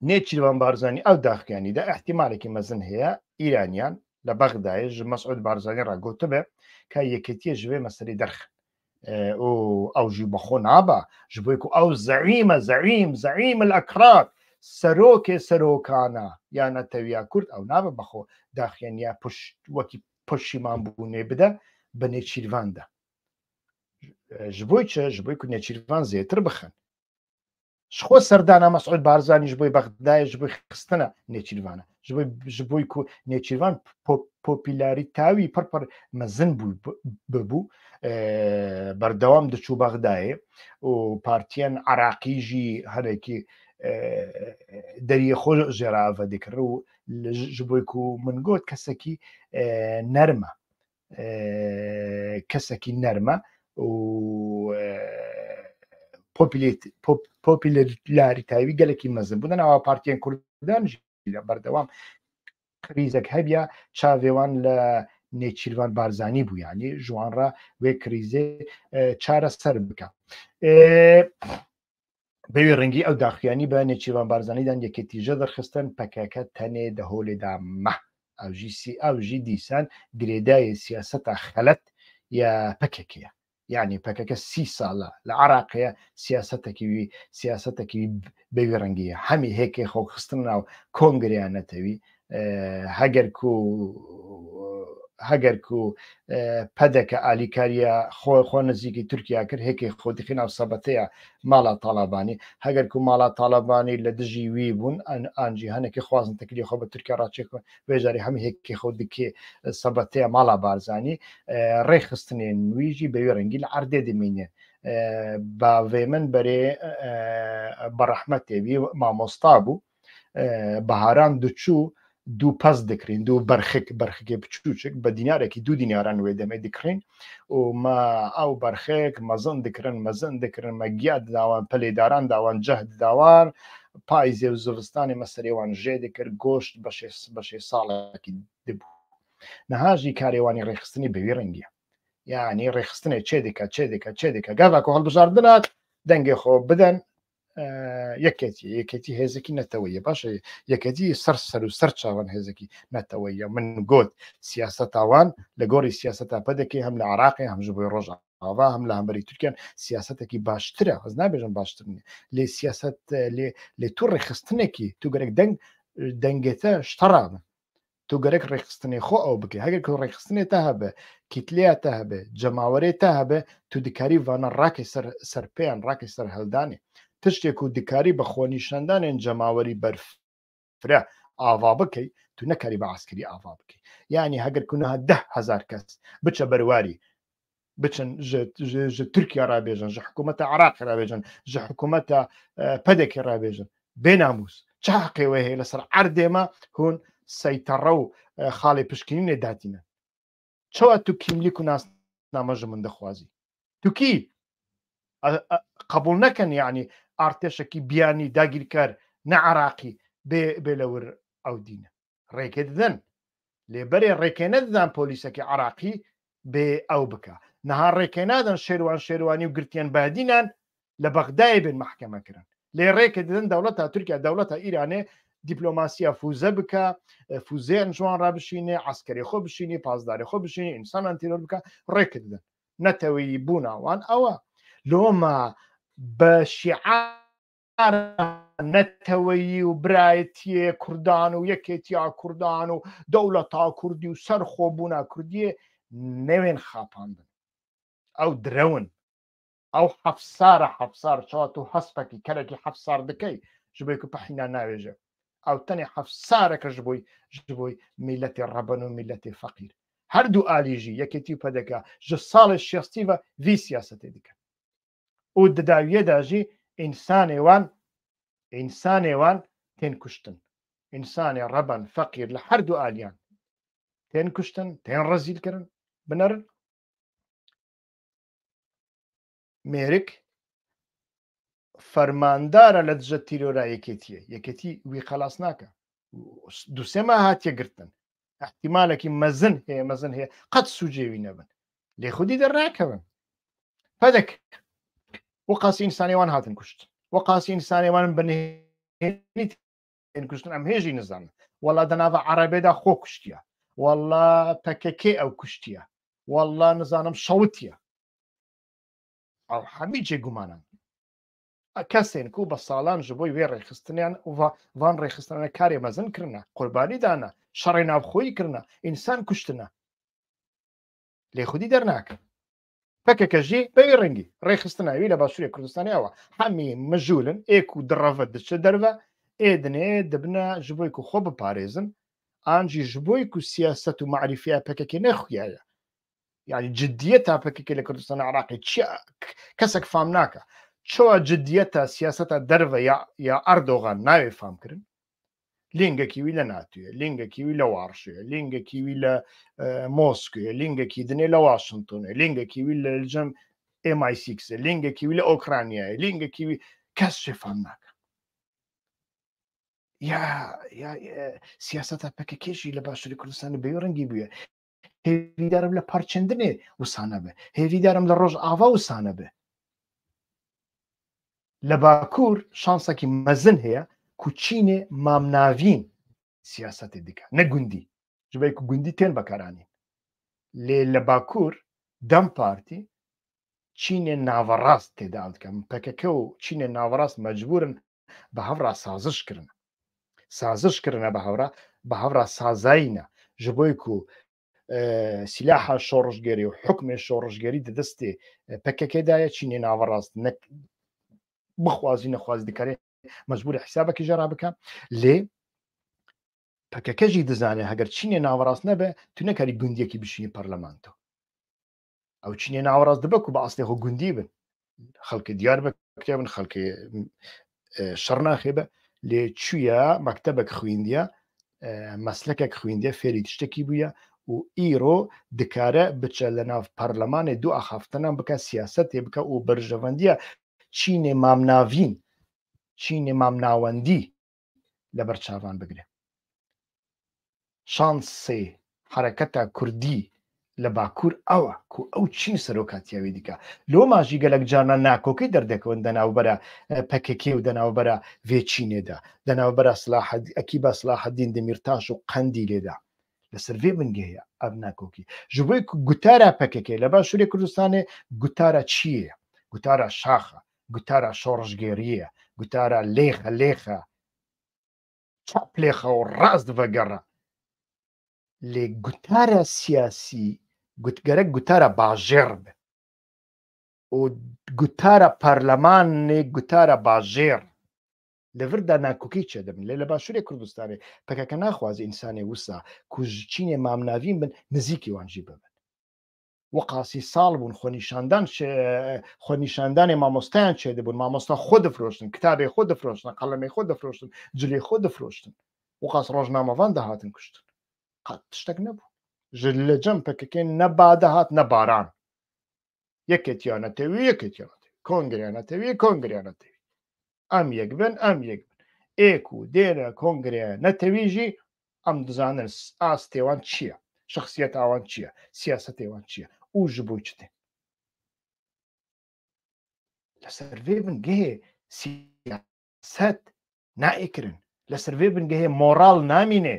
نێچیروان بارزانانی ئەو داخیانیدا احتیمالێکی مەزن هەیە ئیرانیان لە بەغدایە ژ مەسعود بارزانانی ڕاگوتە بێ کە یەکێتیە ژوێ مەسەری دەرخ ئەو ژی بەخۆ نابە ji بۆی و ئەو زەعیم الئەکراد سەرۆکێ سەرۆکانە یان نەتەویا کورد ئەو نابە بەخۆ داخیانیا وەکی پشیمان بوونێ بدە بە نێچیرواندا ji بۆی چە ji بۆی و نێچیروان زێتر بخەن خۆ سەردانا مەسعود بارزانانی ji بۆی بەغدایە ji بۆی خستنە نێچیروانە ji بۆی و نێچیروان پۆپیلاری تاوی پڕ مەزن ببوو بەردەوام دەچوو بەغدایە و پارتیان عراقیژی هەرێکی دەریە خۆ ژێراوە دەکرد و ji بۆی و من گوت کەسێکی نەرمە کەسێکی نەرمە و پۆپیلاری تاوی گەلێکی مەزن بوون ناوە پارتیان کوردان بەردەوام کریزێک هەبیە چاوێوان لە نێچیروان بارزانانی بوو ینی ژوانڕە وێ کریزێ چارە سەر بکە بەوێ ڕەنگی ئەو داخیانی بە نێچیروان بارزانانیدان یەکێتیژە دەرخستن پەکەکە تەنێ دەهۆلێدا مە ئەوژی دیسان گرێدایە سیاسەتە خەلەت یا پەکێکەیە یعنی پەکەکە 30 ساڵە لە عراقەیە سیاسەتێکی بەوێ ڕەنگیە هەمی هێکێ خۆخستن ناو کۆنگریان نەتەوی هەگەر و پەدەکە ئالیکاریە خۆ نزیکی تورکیا کرد هێکی خۆدیخی ناو سەبەتەیە ماڵا تاالبانی هەگەر و ماڵا تاالبانی لە دژی وی بوون ئەنجی هەنێکی خوازن تەکلی خۆ بە تورکیا ڕاچێکن وێژاری هەمی هێکی خۆ دکێ سەبەتەیە ماڵا بارزانانی ڕێخستنێ نویژی بەوێ ڕەنگی لە عردێ دەمێنێ باێ من بەرێ بەڕەحمەتێوی مامۆستا بوو بەهاران دوچوو دوو پەس دەکرین دوو بەرخێکی بچوچک بە دینارێکی 2 دیناران وێ دەمێ دکرین و ئەو بەرخێک مەزن دکردن مەگیا داوان پەلێداران داوان جەهد داوان پایزێ و زستانی مەسەرێوان ژێ دەکرد گۆشت بەشێ ساڵێکی دەبوو نەهاژی کارێوانی ڕێخستنی بەوی ڕەنگیە یعنی ڕێخستنێ چێ دکە گاواکە هەڵبژاردنات دەنگێ خۆ بدەن یەکێتی هێزێکی نەتەوەیە باشە یەکەتی سەر و سەر چاوان هێزێکی نەتەوەیە من گوت سیاسەتاوان لە گۆری سیاسەتا پەدەکەی هەم لە عراقی هەمژ بۆی ڕۆژاوا هەم لە هەمبەری تورکیان سیاسەتێکی باشترە هەز نابێژم باشترنی لێ سیاست لێ تو ڕێخستنێکی تو گەرێک دەنگێتە شتەڕابن تو گەرێک ڕێخستنی خۆ ئەو بکە هەگەر ڕێخستنێتە هەبێ کیتلێتە هەبێ جەماوەرێتە هەبێ تو دیکاری وانە ڕاکی سەرپیان ڕاکی سەر هەلدانی تشتێک و دیکاری بە خۆنیشاندانێن جەماوەری بەرفرە ئاوا بکەی تو نەکاری بە عسکری ئاوا بکەی یعنی هەگەر کوونەها 10,000 کەس بچە بەرواری بچن تورکیا ڕابێژن ژە حکوومەتە عراق ڕابێژن ژە حکوومەتە پەدێکی ڕابێژن بێناموس چ حەقێوە هەیە لەسەر عەردێمە هون سەیتەڕە و خاڵی پشکنینێ داتینە چەوە تو کیملیک و ناسنامەژە من دەخوازی توکی قبول نەکەن یعنی ئارتێشێکی بیانی داگیرکار نەعراقی بێ لەور ئەو دینە ڕێکێ دەدەن لێبەرێ ڕێکێ نەدەدان پۆلیسێکی عراقی بێ ئەو بکە نەها ڕێکێ نادەن شێروانی و گرتیان بادینان لە بەغدای بن محکەمەکردن لێ ڕێکێ دەدەن دەوڵەتە تورکیا دەوڵەتە ئیرانێ دیپلۆماسیە فوزە بکە فوزێن جوان ڕابشینێ عسکەری خۆ بشینی پاسداری خۆ بشینی ئینسانان تیرۆر بکە ڕێکێ دەدەن نەتەوەی بووناوان ئەوە لۆمە بە شیعار نەتەوەیی و برایەتیە کوردان و یەکێتیا کوردان و دەوڵەتا کوردی و سەرخۆبوونا کوردیە نەوێن خاپاندن ئەو درەون ئەو حەفسار چاوات و هەسپەکی کەرەکی حەفسار دەکەی ji bo ku pehîna navêje ew tenê hefsareke ji bo milletê reban û milletê feqîr her du alî jî yekêtî pedeka ji salê şêstî ve vî siyasetê dikin û di dawiyê de jî însanê wan tên kuştin însanê reban feqîr li her du aliyan tên kuştin tên rezîl kirin binerin mêrik fermandara li dijî tîrora yekêtiyê yekêtî wî xelas nake du sê me hatiye girtin ehtimalekî mezin heye qet sûcê wî nebin lê xwedî dernakevin pedek وقاسي إنساني وان هاتن كشت وقاسي إنساني وان بنهيني تين كشتن أم هيجي نظام والله دنافع عربي دا خو كشتيا والله بككي أو كشتيا والله نظام شوتيا أو حبيجي قمانا كاسين كو بصالان جبوي وين ريخستنيان وفان ريخستنيان كاري مزن كرنا قرباني دانا شرينا بخوي كرنا إنسان كشتنا لي خودي درناك فككجي بيرنجي ريخستنا ويلا باشوري كردستاني أوا حمي مجولن إيكو درفت دش درفة إدني دبنا جبويكو خوب باريزن أنجي جبويكو سياسة ومعرفية بككي نخويا يعني جديتها بككي لكردستان العراقي كسك فامناكا شو جديتها سياسة درفة يا أردوغان ناوي فام كرن لينجا كيوي لناتويا لينجا كيوي لوارشويا لينجا كيوي لموسكويا لينجا كيدني لواشنطن لينجا كيوي للجم MI6 لينجا كيوي لأوكرانيا لينجا كيوي كسر فهمناك يا سياسة بككيشي لباشري كردستان بيورنجي بيا هيفي دارم لبارچندني وسانه به هيفي دارم لروج آوا وسانه به لباكور شانسا كي مزن هي کوچینێ مامناوین سیاسەتی دیکە نە گوندی ژبەی گوندی تێن بەکارانی لێ لە باکوور دەم پارتی چینێ ناوەڕاست تێدا دکەم پەکەکە و چینێ ناوەڕاست مەجبورن بە هەورا سازشکردنە بە هەورا سازایینە ji بۆی ku سیلاحە شۆڕژگەری و حکمێ شۆڕژگەری دەدەستێ پەکەکەدایە چینێ ناوەڕاست بخوازی نەخواز دکارێ مجبور حسابك جرى بك ليه پکەکەژی دەزانێ هەگەر چینێ ناوەڕاست نەبێ تو نەکاری گوندیەکی بشینی پەرلەمانتۆ ئەو چینێ ناوەڕاست دەبک و بە ئاستێ خۆ گوندی بن خەڵکی دیار بکرێبن خەڵکی شەڕ ناخێبە لێ چوویە مەکتەبێک خوێندیە مەسلەکێک خوێندیە فێری تشتێکی بووە و ئیرۆ دکارە بچە لە ناو پەرلەمانێ دوو ئاخافتەنان بکە سیاسەتێ بکە و بەرژەوەندیە چینێ مامناوین چینێ مامناوەندی لە بەرچاوان بگرێ شانسێ حرەکەتە کوردی لە باکوور ئەوە کو ئەو چین سەرۆکاتیاوی دیکە لۆ ماژی گەلک جانە ناکۆکەی دەردەکەون دەناوبەرە پەکەکێ و دەناوبەرە vê چینێدا دەناوبەرە ئەکی بە سلاحەدین دەمیرتاش و قەندی لێدا لەسەر vê بنگەیە ئەv ناکۆکی ji بۆی گوتارە پەکەکێ لە باشووری کوردستانê گوتارە چییە گوتارە شاخە گوتارە شۆڕژگێریە گوتارە لێخە چاپ لێخە و ڕاست vەگەڕە لێ گوتارە سیاسی گوتگەرە گوتارە باژێر بێ و گوتارە پەرلەمانێ گوتارە باژێر لەڤردا ناکۆکەی چێ دەبن لێ لە باشووری کوردستانê پەکەکە ناخوازی ئینسانێ وسا کوژ چینێ مامناوین بن نزیکی وانجی ببن وەقاسی ساڵ بوون خۆنیشاندانی مامۆستایان چێ دەبوون مامۆستا خۆ دەفرۆشتن کتابێ خۆ دەفرۆشتن قەڵەمەی خۆ دەفرۆشتن جلێ خۆ دەفرۆشتن وەقاس ڕۆژنامەوان دەهاتن کوشتن قەت شتێک نەبوو لە جەم پەکەکەی نەبادە هات نەباران یەکێتیانەتەوی کۆنگریانەتەوی ئەم یەک بن ئێک و دێرە کۆنگریە نەتەویژی ئەم دەزانن ئاستێوان چییە شخصیت ئەوان چییە سیاسەتێوان چییە و ji بۆ چتێ لەسەر vê bingehê سیاست نائیکردن لەسەر vê bingehê مۆڕاڵ نامینێ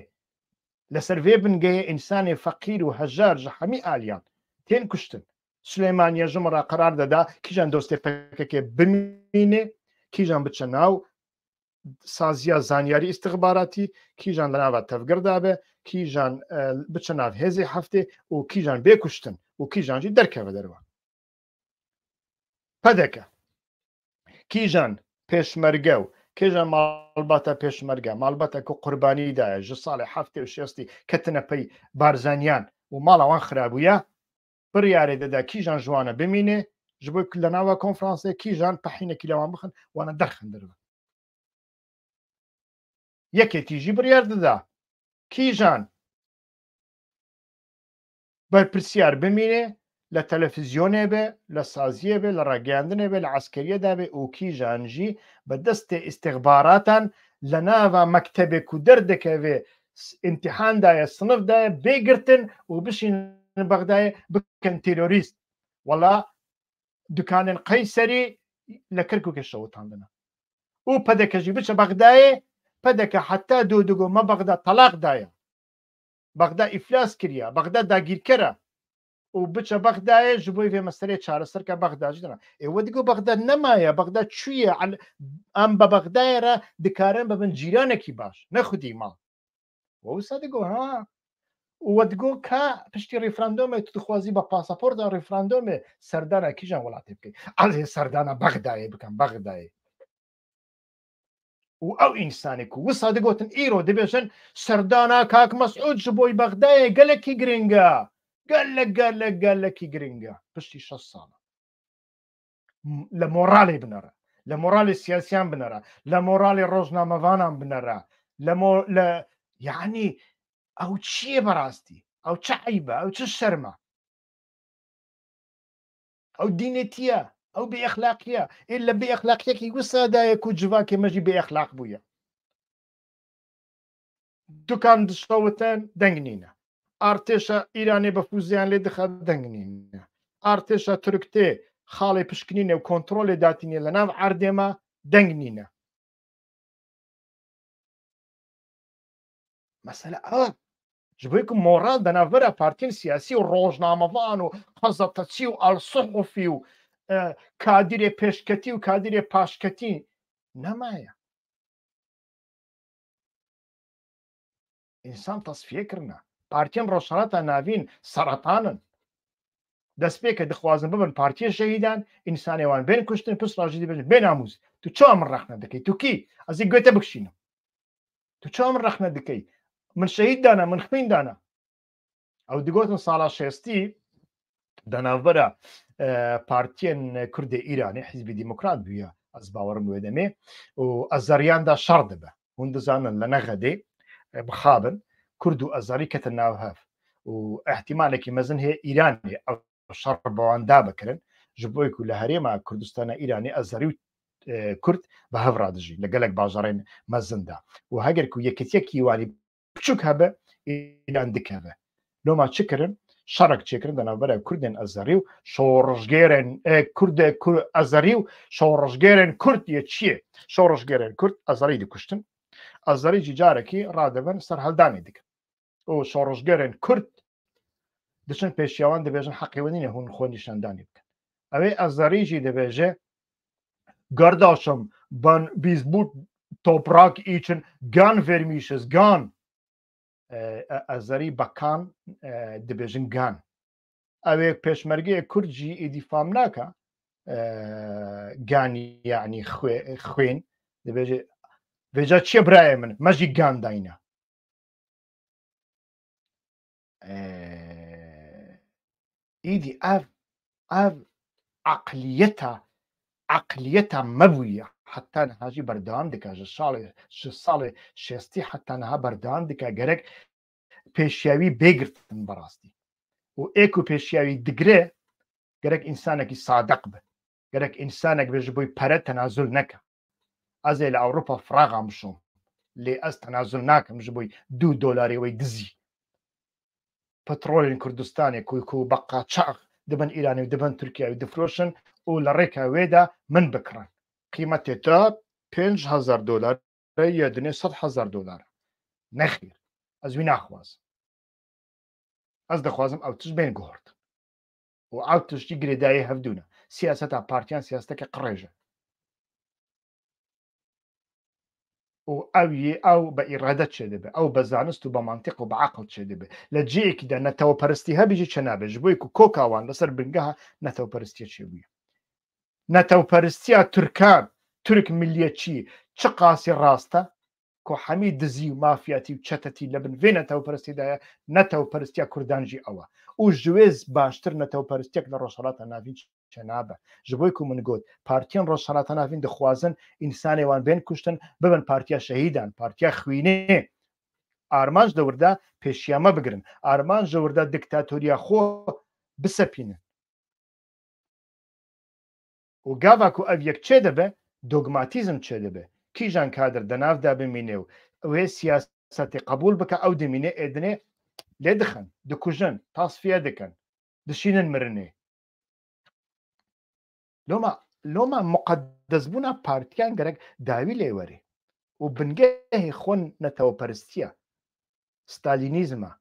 لەسەر vê bingehê ئینسانê فەقیر و هەژار ji hemî aliyan tên kuştin سلێمانیە ژمڕا قرار دەدا کیژان دۆستێ پەکەکێ بمینێ کیژان بچە ناو سازیە زانیاری ئیستخباراتی کیژان لە ناوە تەفگەردا بێ کیژان بچە ناو هێزی هەفتێ و کیژان بێکوشتن و کیژانجی دەرکەوە دەرەوە پەدەکە کیژان پێشمەرگە و کێژە ماڵباتە پێشمەرگە ماڵبەتە قوربانیدایە ژ ساڵی 1970 کەتنە پێی بارزانیان و ماڵەوان خراببووە بڕیارێ دەدا کیژان جوانە بمینێ ji bo li nava konferansê kîjan pehînekî lewan bixin wana derxindirin yekêtî jî biryar dida kîjan berpirsiyar bimîne li televizyonê be li saziyê be li ragihandinê be li eskeriyê de be û kîjan jî bi destê istixbaratan li nava mektebê ku derdikeve imtîhan daye sinif daye bêgirtin û bişînin Bexdayê bikin terorîst wala dukanên Qeyserî li Kirkûkê şewitandine û pedeke jî biçe Bexdayê pedeke heta dû me Bexda telaq daye Bexda îflas kiriye Bexda dagîrker û biçe Bexdayê ji bo vê meseleyê çareserke Bexda jî dina we digo Bexda nemaye Bexda çûye em bi Bexdayê re dikarin bibin cîranekî baş ne xwedî mal wisa digo ha و digo ka piştî referandumê tu dixwazî bi pasaporta referandumê serdana kîjan welatê bikî ez ê serdana Bexdayê bikim Bexdayê û ew însanê ku wisa digotin îro dibêjin serdana Kak Mesûd ji bo Bexdayê gelekî giring e gelekî giring e piştî 6 sal li moralê binere li moralê siyasiyan binere li moralê rojnamevanan binere li yani ew çi ye berastî ew çi eybe ew çi şerme ew dînêtî ye ew bêexlaqî ye ê li bêexlaqiyekî wisa daye ku civakê me jî bêexlaq bûye dukan dişewitin deng nîne artêşa Îranê bi fûziyan lê dixe deng nîne artêşa Tirkê xalê pişkinînê û kontrolê datînê li nav erdê me deng nîne mesele ew ji bo ku moral di navbera partiyên siyasî û rojnamevan û qezetetçî û alsuhufî û kadîrê pêşketî û kadîrê paşketî nemaye însan tasfiye kirine partiyên rojhilata navîn seretanin destpêkê dixwazin bibin partiyê şehîdan însanê wan bên kuştin pisra jî dibêjin bênamûz tu çawa min rexne dikey tu kî ez ê gote bikişînim tu çawa min rexne dikey min şehîd dana min xwîn dana ew digotin sala şestî di navbera partiyên Kurdê Îranê Hizbî Demokrat bûye ez bawerim wê demê û azariyan da şer dibe hûn dizanin li Nexedê bixabin Kurd û azarî ketin nav hev û ehtimalekî mezin heye Îranê ew şer bi wan da bikirin ji bo ku li herêma Kurdistana Îranê azarî û Kurd bi hev radijî li gelek bajarên mezin da û heger ku yekîtiyekî wanî biçûk hebe îlan dikeve loma çi kirin şerek çêkirin di navbera Kurdên azarî û şoreşgerên Kurdê azarî û şoreşgerên Kurd yê çi ye şoreşgerên Kurd azarî dikuştin azarî jî carekî radibin ser heldanê dikin û şoreşgerên Kurd diçin pêşiya wan dibêjin heqê we nîne hûn xwe nîşandanî bikin ew ê azarî jî dibêje gerdaşim ben biz bu toprak için gan vermişiz gan azarî bekan dibêjin gan ew ê pêşmergeyê Kurd jî êdî fam nake ganî yanî xwên dibêje vêca çi ye birayê min me jî gan dayîne êdî ev eqliyeta me bûye heta niha jî berdewam dike ji salê şestî heta niha berdewam dike gerek pêşiyawî bêgirtin berastî û ê ku pêşiyawî digire gerek însanekî sadeq be gerek însanek be ji bo pere tenazül neke ez ê li Ewropa firaxan bişom lê ez tenazül nakim ji bo $2 wê dizî petrolên Kurdistanê ku bi qaçax dibin Îranê dibin Tirkiyeyê difroşin û li rêka wê de min bikirin qîmetê te $5,000 ya dinê $100,000 nexîr ez wî naxwazim ez dixwazim ew tişt bên guhirtin û ew tişt jî girêdayî hevdûne siyaseta partiyan siyaseteke qirêj e û ew bi îrade çê dibe ew bi zanist û bi mantiq û bi eqil çê dibe li ciyekî de netewperistî hebî jî çi nabe ji bo ku koka wan li ser bingeha netewperistiye çêbûye نەتەوپەرستیە تورکان تورک ملیەتی چ قاسی ڕاستە کۆ هەمی دزی و مافیاتی و چەتەتی لە بن vê نەتەوپەرستیدایە نەتەوپەرستیە کوردانجی ئەوە و ژوێز باشتر نەتەوپەرستێک لە ڕۆژهەڵاتە ناوین چەنابە ji بۆی کو من گوت پارتیان ڕۆژهەڵاتە ناوین دەخوازن ئینسانێوان بێن کوشتن ببن پارتیا شەهیدان پارتیا خوێنێ ئارمانج دەوردا پێشیامە بگرن ئارمان ژەوردا دیکتاتۆریا خۆ بسەپینن و گاواکو ئەو یەک چێ دەبێ دۆگماتیزم چێ دەبێ کیژان کادر دەناودا بمینێ و ئەوێ سیاسەتی قبول بکە ئەو دەمینێ ئێدنێ لێ دخن دکوژن تاسفیە دەکەن دشینن مرنێ لۆمە مقدسبوونا پارتیان گەرەک داوی لێوەرێ و بنگەهی خۆن نەتەوەپەرستیە ستالینیزمە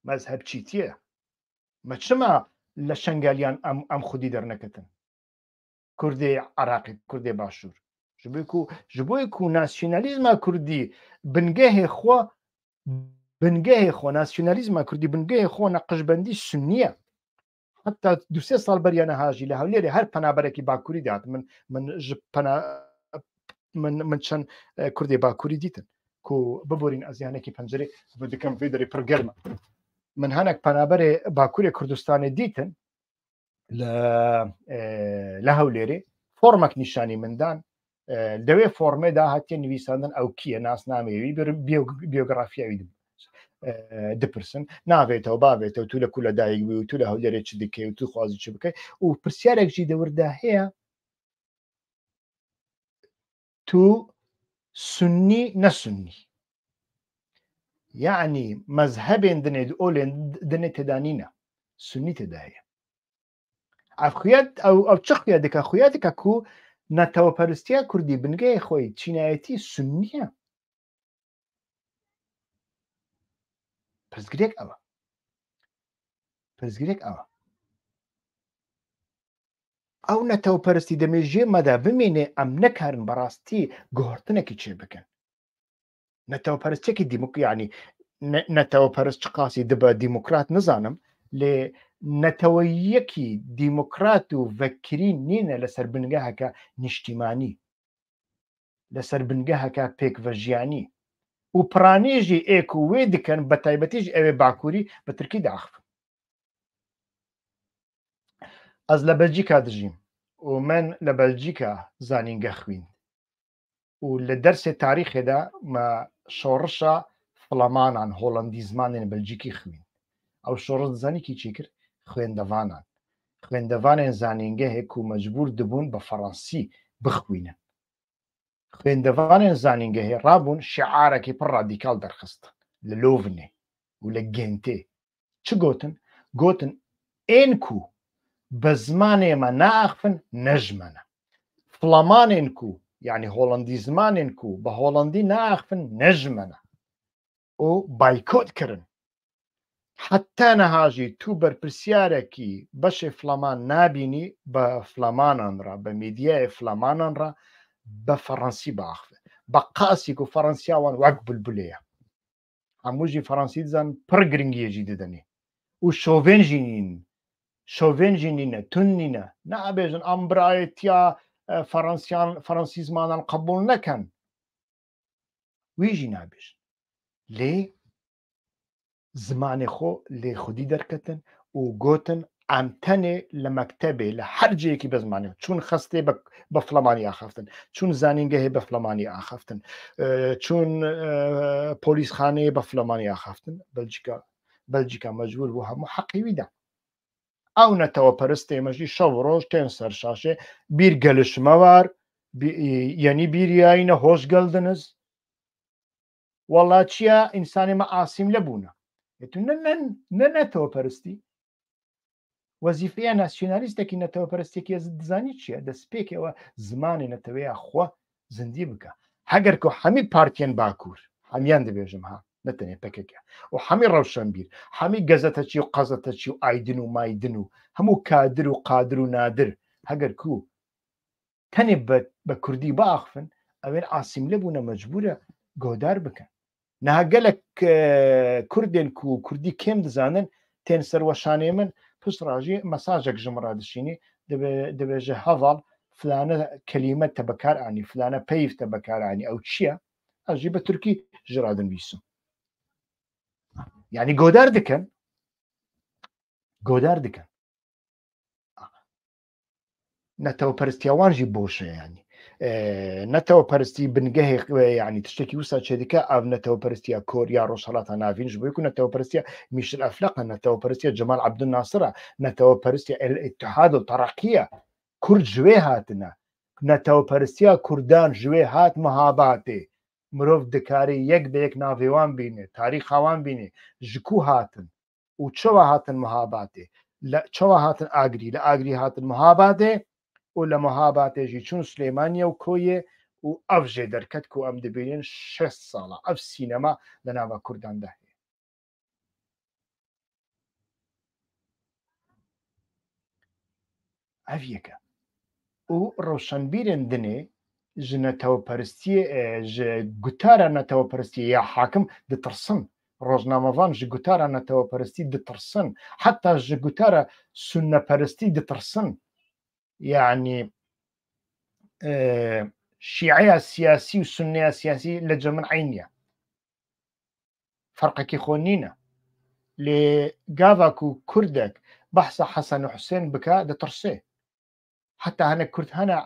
مەزهەب چیتیە مەچمە لە شەنگالیان ئەم خودی دەرنەکەتن کوردی عراقی کوردی باشوور ji bo ku nasyonalîzma Kurdî bingehê xwe nasyonalîzma Kurdî bingehê xwe neqişbendî Sunnî heta du sê sal beriya neha jî li Hewlêrê her penaberekî Bakurî dihat min çend Kurdê Bakurî dîtin ku biborîn ez yanekî pencerê dikim vê derê pir germ e min hinek penaberê Bakurê Kurdistanê dîtin li Hewlêrê formek nîşanî min dan دوێ فۆرمێدا هەتێ نویساندن ئەو کیە ناسنامەوی بیۆگرافیاوی دپرسن ناوێتەوە باوێتەوە تو لە کولە دایک بووی و تو لە هەولێرێ چ دکەی و تو خوازی چ بکەی و پرسیارێکژی دەوردا هەیە تو سنی نەسنی یعنی مەزهەبێن دنێ ئۆلێن دنێ تێدانینە سنی تێدا هەیە ئەو چ خوێ دکە خوێ دکە کو نەتەوەپەرستیە کوردی بنگەی خۆی چینایەتی سنیە پرسگرێک ئەوە ئەو نەتەوەپەرستی دەمێژێ مەدا بمێنێ ئەم نەکارن بەڕاستی گۆڕتنێکی چێ بکەن نەتەوەپەرستێکی دیموکرانی نەتەوەپەرست چ قاسی دبە دیموکرات نزانم لێ نەتەوەیەکی دیموکرات و ڤەکرین نینە لەسەر بنگەهەکە نیشتیمانی لەسەر بنگەهەکە پێکڤەژیانی و پرانێژی ئێک و وێ دکەن بە تایبەتیش ئەوێ باکووری بە ترکی داخفن ئەس لە بەلجیکا دژیم و من لە بەلجیکا زانینگە خوین و لە دەرسێ تاریخێدا مە شۆڕشە فڵەمانان هۆڵەندی زمانێن بەلجیکی خوین ئەو شۆڕش زانێکی چی کرد خوێندەوانێن زانینگەهێک و مەجبور دەبوون بە فەڕەنسی بخوینن خوێندەوانێن زانینگەهێ ڕابوون شعارێکی پڕ ڕادیکال دەرخستن لە لۆڤنێ و لە گێنتێ چ گوتن ئێنکو بە زمانێمە ناخفن نەژمەنە فڵەمانێن کو یعنی هۆڵەندی زمانێن کو بە هۆڵەندی ناخفن نەژمەنە و بایکۆت کردن حتا نەهاژی تو بەرپرسیارێکی بەشێ فڵەمان نابینی بە فڵەمانانڕا بە میدیایە فڵەمانانڕا بە فەڕەنسی باخفە بە قاسێک و فەڕەنسیاوان وەک بولبولەیە هەمووژی فەڕەنسی دزان پڕ گرنگیەژی دەدەنێ و شۆڤێنژی نینە تون نینە نابێژن ئەم برایەتیا فەڕەنسی زمانان قبول نەکەن ویژی نابێژن لێ زمانی خۆ لێ خودی دەرکەتن و گوتن ئەمتەنێ لە مەکتەبێ لە هەر جەیەکی بە زمانی چون خستێ بە فڵەمانی ئاخەفتن چون زانینگەهێ بە فڵەمانی ئاخەفتن چون پۆلیسخانەیە بە فڵەمانی ئاخەفتن بەلجیکا مەجبور بوو هەموو حەقیویدا ئەو نەتەوەپەرستێ مەژی شەو ڕۆژ تێن سەر شاشێ بیر گەلشمەوار یعنی بیریایینە هۆشگەل دنز وەڵا چییە ئینسانێمە ئاسیم لەبوونە نەتەوەپەرستی وەزیفەیە ناسیۆنالیستێکی نەتەوەپەرستێکی دزانی چییە دەستپێکەوە زمانی نەتەوەیە خۆ زندی بکە هەگەر کە هەمی پارتیان باکوور هەمیان دەبێژم ها نەتەنێ پەکەکە و هەمی ڕەوشەمبیر هەمی گەزەتەچی و قەزەتەچی و ئایدن و مایدن و هەموو کادر و قادر و نادر هەگەر کو تەنێ بە کوردی باخفن ئەوێن ئاسیم لەبوونە مەجبورە گۆدار بکەن نەهەگەلک کوردێن و کوردی کێم دەزانن تێن سەروەشانێ من پشت ڕاژی مەساژێک ژمڕا دەشینی دەبێژە هەڤڵ فلانە کەلیمەتە بەکارانی فلانە پەیفتە بەکارانی ئەو چییە؟ ئەژی بە تورکی ژڕادن ویسم یعنی گۆدار دکەن نەتەوە پەرستیاوانژی بۆشەیانی نەتەوە پەرستی بنگەهێک ینی تشتێکی وسا چێدیکە ئەو نەتەوە پەرستیا کۆریا ڕۆژهڵاتە ناوینش بۆی و نەتەوە پەرستیا میشل ئەفلەقە نەتەوە پەرستیا جەمال عەبدولناسرە نەتەوە پەرستیا ئیتحاد و تەڕەقیە کورد ژوێ هاتنە نەتەوە پەرستیا کوردان ژوێ هات مەهاباتێ مرۆڤ دکاری یەک بە یەک ناوێوان بینێ تاریخاوان بینێ ژکو هاتن و چەوە هاتن مەهاباتێ لە چەوە هاتن ئاگری لە ئاگری هاتن مەهاباتێ و لە مەهاباتێژی چون سلێمانیە و کۆیە و ئەفژێ دەرکەت و ئەم دەبێنن 6 ساڵە ئەف سینەما لە ناوە کورداندا هەیە ئەف یەکە و ڕۆشنبیرن دنێ ji netewperstiyê ji gutara netewperstiyê ya hakim ditirsin rojnamevan ji gutara netewperstî ditirsin heta ji gutara sunneperstî ditirsin yani şîeya siyasî û sunneya siyasî li cemin eyniye ferqekî xwe nîne lê gava ku kurdek behsa Hesan û Husên bike ditirsê heta hinek kurd hene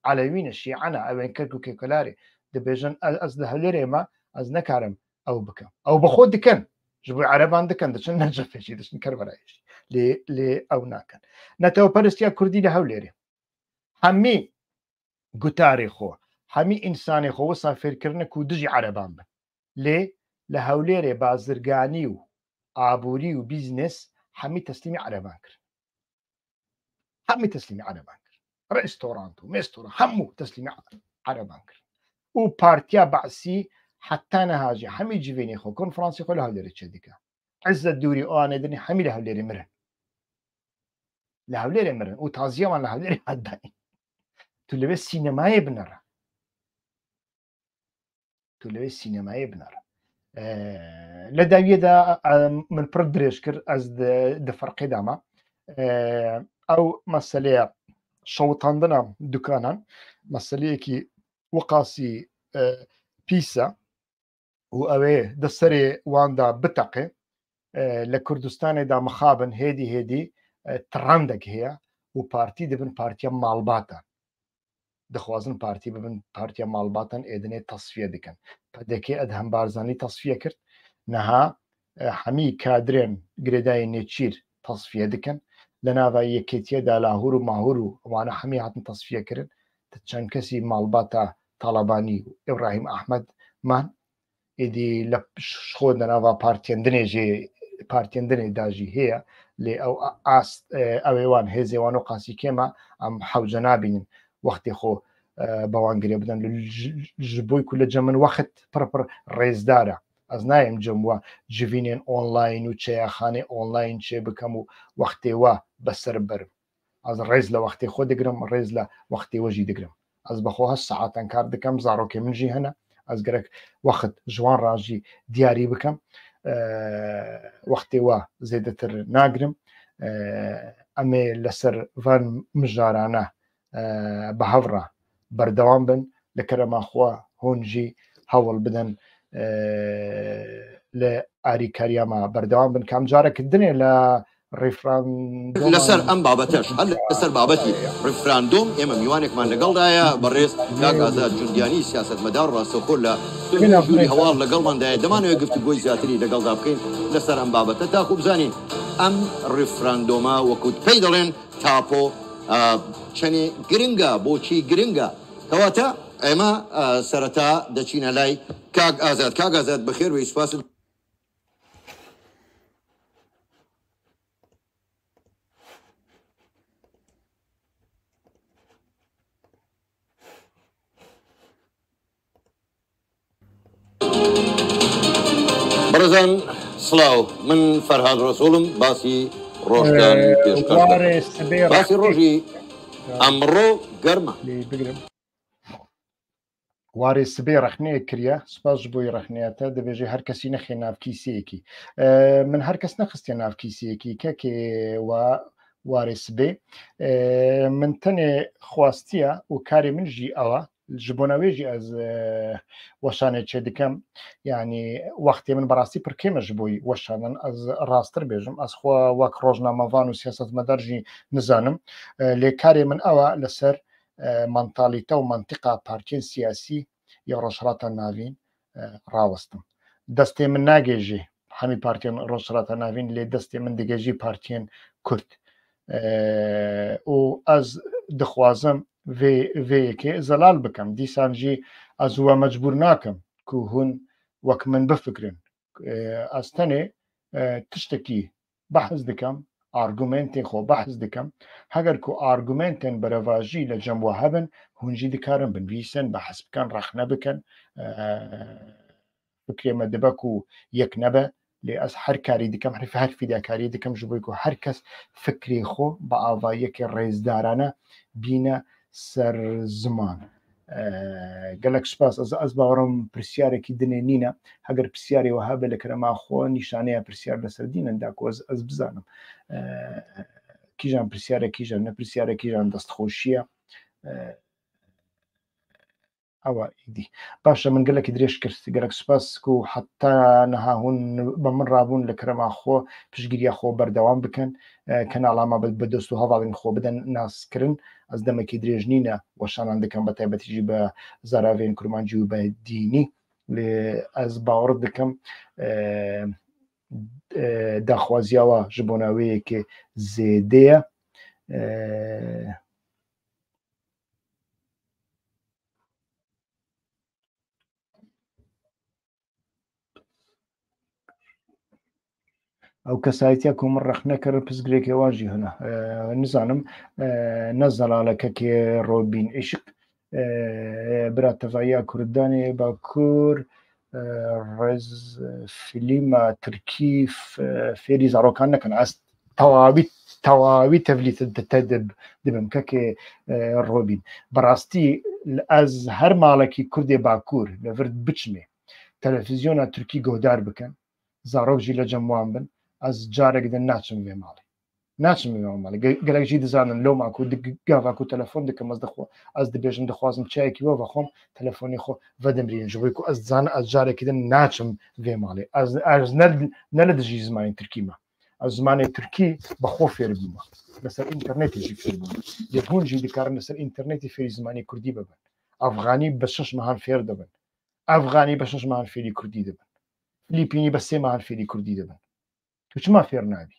علوينە شیعەنە ئەوێن کەرک و کێکەلارێ دەبێژن ئەس لە هەولێرێ ئێمە ئەس نەکارم ئەو بکەم ئەو بەخۆ دکەن ji بۆی عەرەبان دکەن دەچن نەجەفێکی دەچن کەربەرایشی لێ ئەو ناکەن نەتەوە پەرستیا کوردی لە هەولێرێ هەمی گوتارێ خۆ هەمی ئینسانی خۆ وەسا فێرکردنە و دژی عەرەبان بن لێ لە هەولێرێ بازرگانی و ئابووری و بیزنس هەمی تەسلیمی عەرەبان کرد هەمی تەسلیمی عەرەبان رێستۆرانت و مێستۆرە هەموو تەسلیمی عەرەبان کرد و پارتیا بەعسی حتا نەهاژی هەمی جوێنی خۆ کۆنفرانسی خۆ لە هەولێرە چێ دیکە عزت دووری ئەوانەدنی هەمی لە هەولێرێ مرن لە هەولێرێ مرن و تازیەوان لە هەولێرێ هەدانی تو لەوێ سینەمایە بنەڕە لە داویەدا من پڕ درێژ کرد ئەس دەفەرقێداما ئەو مەسەلەیە شەوتاندنە دوکانان مەسەلەیەکی وەقاسی پیسە و ئەوێ دەسەرێ واندا بتەقێ لە کوردستانێدا مخابن هێدی تڕندێک هەیە و پارتی دەبن پارتیە ماڵباتە دەخوازن پارتی ببن پارتیە ماڵباتن ئێدنێ تەسفیە دکەن پەدەکێ ئەدهەم بارزانانی تەسفیە کرد نەها هەمی کادرێن گرێدای نێچیر تەسفیە دکەن لە ناوای یەکێتیەدا لاهور و ماهور و ئەوانە هەمی هاتن تەسفیەکردن چەند کەسی ماڵباتە تاڵەبانی و ئێبراهیم ئەحمەدمان ئیدی لە خۆ دەناوا پارتێندنێ داژی هەیە لێ ئەو ئەوێوان هێزێوان و قاسی کێمە ئەم حەوجە نابینن وەختی خۆ بەوانگرێ بدەن ji بۆی ku لە جەمن وەخت پڕپڕ ڕێزدارە ئەس نایم جەموە جوینێن ئۆنلاین و چەیاخانێ ئۆنلاین چێ بکەم و وەختێوە بەسەر بەرم ئەس ڕێز لە وەختی خۆ دەگرم ڕێز لە وەختێوەژی دەگرم ئەس بەخۆ هەست سەعاتەن کار دەکەم زارۆکێ منژی هەنە ئەس گەرەک وەخت جوان ڕاژی دیاری بکەم وەختێوە زێدەتر ناگرم ئەمێ لەسەر ڤان مژارانە بە هەڤڕە بەردەوام بن لە کەرەماخوا هۆنجی هەوڵ بدەن لە ئاریکاریاما بەردەوام بن کام جارەکردنێ لە ڕیفراندۆم لەسەر ئەم بابەتەش هەر لەسەر بابەتی ڕیفراندۆم ئێمە میوانێکمان لەگەڵدایە بەڕێز کاک ئازاد جوندیانی سیاسەتمەدار ڕاستەوخۆ لە ژووری هەواڵ لەگەڵماندایە دەمانەوێت گفتوگۆی زیاتری لەگەڵدا بکەین لەسەر ئەم بابەتە تاکو بزانین ئەم ڕیفراندۆمە وەکوت پێی دەڵێن تاپۆ چەنێ گرنگە بۆچی گرنگە کەواتە ئێمە سەرەتا دەچینە لای کاک ئازاد بەخێر و سوپاس بەڕێزان سڵاو من فەرهاد ڕەسوڵم باسی ڕۆژدان باسی ڕۆژی ئەمڕۆ گەرمە وارێ سبێ ڕخنەیە کریە سپاس بۆی ڕخنەتە دەبێژێ هەر کەسی نەخێ ناوکیسەیەکی من هەر کەس نەخستێ ناوکیسەیەکی کەکێ وارێ سبێ من تەنێ خواستیە و کاری منژی ئەوە ji bo navêjî ez weşanê çê dikim yanî wextê min berastî pir kêm e ji bo weşanan ez rastir bêjim ez xwe wek rojnamevan û siyasetmedar jî nizanim lê karê min ew e li ser mentalîte û mantiqa partiyên siyasî ya rojhilata navîn rawestim destê min nagêjî hemî partiyên rojhilata navîn lê destê min digêjî partiyên Kurd û ez dixwazim vêyekê zelal bikim dîsan jî ez we mecbûr nakim ku hûn wek min bifikirin ez tenê tiştekî behs dikim argumentên xwe behs dikim heger ku argumentên berevajî li cem we hebin hûn jî dikarin binivîsin behs bikin rexne bikin fikrê me dibe ku yek nebe lê ez her karî dikim her fîdakarî dikim ji bo ku her kes fikrê xwe bi avayekê rêzdarane bîne ser ziman gelek spas ez bawerim pirsyareke dinê nîne heger pirsyarê we hebe li kerema xwe nîşaneya pirsyar li ser dînin da ku ez bizanim kîjan pirsyare kîjan ne pirsyare kîjan destxweşî ye ew îdî baş e min gelekî dirêj kir gelek spas ku heta niha hûn bi min rabûn li kerema xwe piştgiriya xwe berdewam bikin kenala me bi dost û hevalên xwe bidin naskirin ez demekî dirêj nîne weşanan dikim bi taybetî jî bi zaravên kurmancî û bi dînî lê ez bawer dikim daxwaziya we ji bo navêyekê zêde ye ئەو کەسایەتیە کو من ڕەخنە کرد پزگرێکی وا jî hene nizanim ne zelalekekê Robîn Îşq bira tevaiya Kurdanê Bakur rez fîlma Tirkî fêrî zarokan nekin ez tewawî tevlît te dibim kekê Robîn bi rastî ez her malekî Kurdê Bakur li vir biçimê televizyona Tirkî guhdar bikin zarok jî li cem wan bin ez carek din naçim vê malê naçim vê malê gelek jî dizanin loma ku gava ku telefon dikim ez dibêjim dixwazim çayekî we vexwam telefonê xwe vedimrînin ji bo ku ez dizanim ez carekî din naçim vê malê ez ne li dijî zimanê Tirkî me ez zimanê Tirkî bi xwe fêr bûme li ser înternetê jî fêr bûme lê hûn jî dikarin li ser înternetê fêrî zimanê Kurdî bibin Efxanî bi 6 mehan fêr dibin Efxanî bi 6 mehan fêrî Kurdî dibin Filîpînî bi 3 mehan fêrî Kurdî dibin tu çima fêr nabî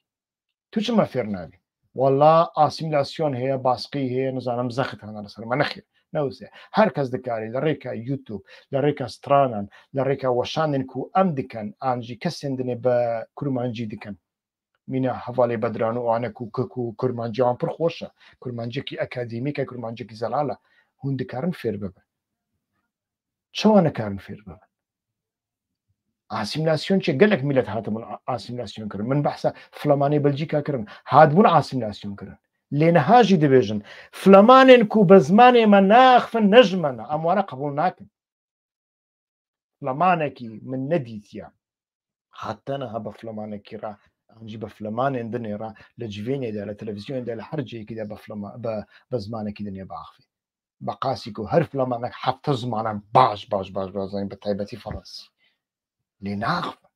tu çima fêr nabî walla asîmîlasyon heye baskî heye nizanim zexit hene li ser me nexêr newse her kes dikarî li rêka YouTube li rêka stranan li rêka weşanên ku em dikin an jî kesên dinê bi kurmancî dikin mîna hevalê bedran û ane ku kurmancî wan pir xweş e kurmanciyekî akademîk e kurmanciyekî zelal e hûn dikarin fêr bibin çawa nikarin fêr bibin asîmîlasyon çê gelek millet hatibûn asîmîlasyon kirin min behsa Flemanê Belcîka kirin hatibûn asîmîlasyon kirin lê niha jî dibêjin Flemanên ku bi zimanê me naxivin ne ji me ne em wane qebûl nakin Flemanekî min nedîtiye heta niha bi Flemanekî re an jî bi Flemanên dinê re li civênê de li televizyonê de li her ciyekî de bi zimanekî dinê biaxivî bi qasî ku her Flemanek hefte zimanan baş zanîn bi taybetî Fransî lê naxivin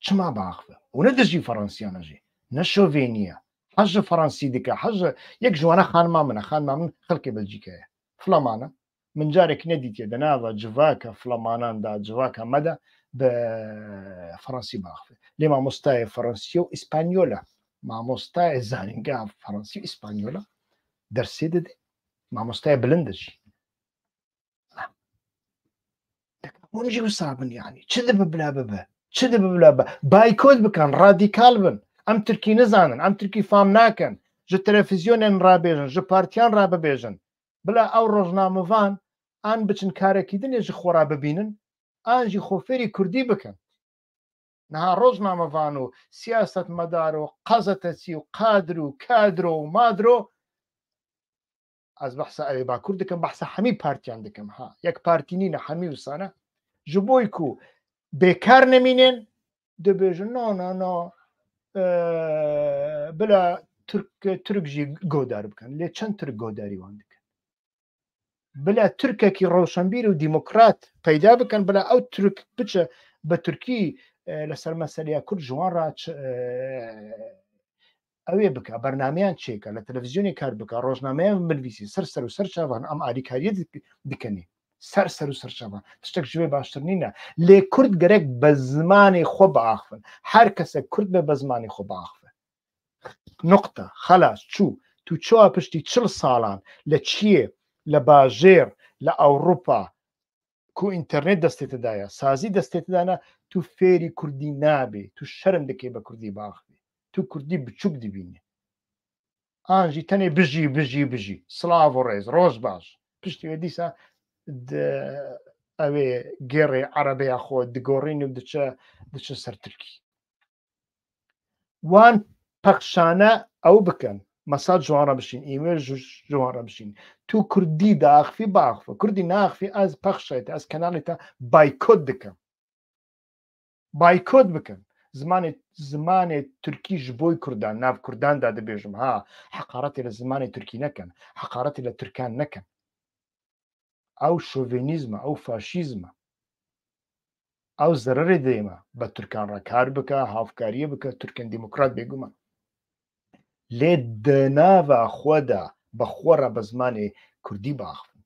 çima biaxivin û ne dijî Fransîyan jî ne şovênî ye hez ji Fransî dike hez ji yek ji wane xanima min e xanima min xelkê Belcîka ye Fleman e min carekî nedîtiye di nava civaka Flemanan da civaka me de bi Fransî biaxive lê mamostayê Fransî û İspanyol e mamostayê zanîngeha Fransî û İspanyol e dersê dide mamostayê bilind e jî hûn jî wisa bin yanî çi dibe bila bibe çi dibe bila bibe baykot bikin radîkal bin em Tirkî nizanin em Tirkî fam nakin ji televizyonên rabêjin ji partiyan rabibêjin bila ew rojnamevan an biçin karekî dinê ji xwe rabibînin an jî xwe fêrî Kurdî bikin niha rojnamevan û siyasetmedar û gazetecî û qadr û kadro û madro از بحث ئەوێ باکوور دەکەم بەحسە هەمی پارتیان دەکەم ها یەک پارتی نینە هەمی وسانە ji بۆی ku bêkar nemînên dibêjin no bila Türk jî godar bikin lê çend Türk godarî wan dikin bila Türkekî rewşenbîr û dîmokrat peyda bikin bila ew Türk biçe bi Tirkî li ser meseleya Kurd ji wan re ew ê bike bernameyan çêke li televizyonê kar bike rojnameyan binivîsî ser û ser çavan em alîkariye dikenî ser û ser çavan tiştek ji wê baştir nîne lê Kurd gerek bi zimanê xwe biaxivin her kesek Kurd be bi zimanê xwe biaxive nokta xelas çû tu çawa piştî 40 salan li Çiyê li bajêr li Ewropa ku înternet destê te daye sazî destê te dane tu fêrî Kurdî nabî tu şerm dikê bi Kurdî biaxivî tu Kurdî biçûk dibînî an jî tenê bijî silav û rêz roj baş piştî wê dîsa ew ê gêrê erebeya xwe digorîn û diçe ser Tirkî wan pexşane ew bikin mesaj ji wan re bişîn îmêl ji wan re bişîn tu Kurdî diaxivî biaxive Kurdî naxivî ez pexşê te ez kenalê te baykot dikim baykot bikin zimanê Tirkî ji bo Kurdan nav Kurdan da dibêjim ha heqaretê li zimanê Tirkî nekin heqaretê li Tirkan nekin ew şovînîzm ew faşîzm ew zererê dême bi Tirkan re kar bike havkariyê bike Tirkên dîmokrat bêguman lê di nava xwe de bi xwe re bi zimanê Kurdî biaxivin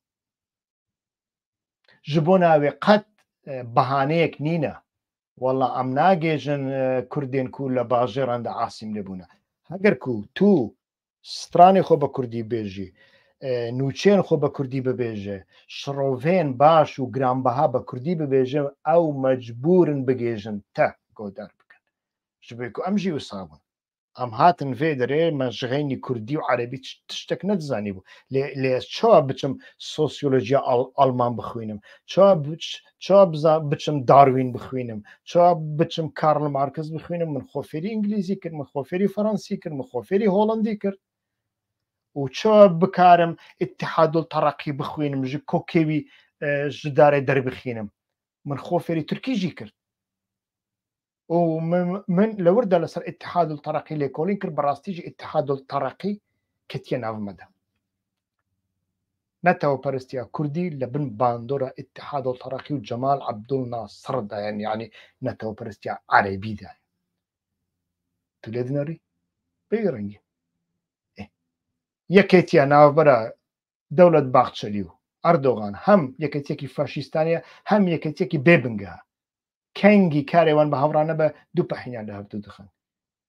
ji bo navê qet behaneyek nîne Walla em nagêjin Kurdên ku li bajêran de asîm nebûne heger ku tu stranê xwe bi Kurdî bêjî nûçeyên xwe bi Kurdî bibêje şirovên baş û giranbiha bi Kurdî bibêje ew mecbûr in bigêjin te godar bikin ji bo ku em jî wisa bûn em hatin vê derê me ji xeynî Kurdî û erebî tiştek nedizanîbû lê ez çawa biçim sosyolojiya Alman bixwînim çawa biçim Darwin bixwînim çawa biçim Karl Marx bixwînim min xwe fêrî İngilîzî kir min xwe fêrî Fransî kir min xwe fêrî Holandî kir û çawa bikarim İttihadul Terakî bixwînim ji kokêwî ji darê derbixînim min xwe fêrî Tirkî jî kir û min li wir de li ser İttihadul Terakî lêkolîn kir bi rastî jî İttihadul Terakî ketiye nav me de netewperstiya Kurdî li bin bandora İttihadul Terakî û Cemal Abdulnasir de yani netewperstiya erebî de tu lê dinêrî bêrengî yekêtiya navbera Dewlet Bahçeli û Erdogan hem yekêtiyekî faşîstaniye hem yekêtiyekî bêbinge kengî karê wan bi hev re nebe du pehînan li hev dixin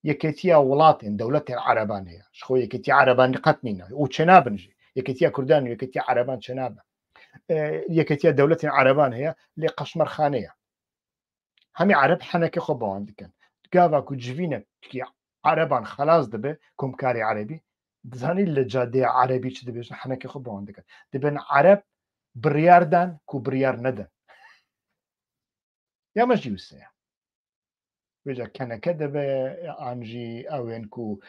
yekêtiya welatên dewletên ereban heye ji xwe yekêtiya ereban qet nîne û çênabin jî yekêtiya Kurdan û yekêtiya ereban çênabe yekêtiya dewletên ereban heye lê qeşmerxane ye hemî ereb henekê xwe bi wan dikin gava ku civînekî ereban xelas dibe komkarê erebî dizanî li cadeya erebî çi dibêjin henekê xwe bi wan dikin dibin ereb biryar dan ku biryar nedin ya me jî wisa ye wêja keneke dibe an jî ewên ku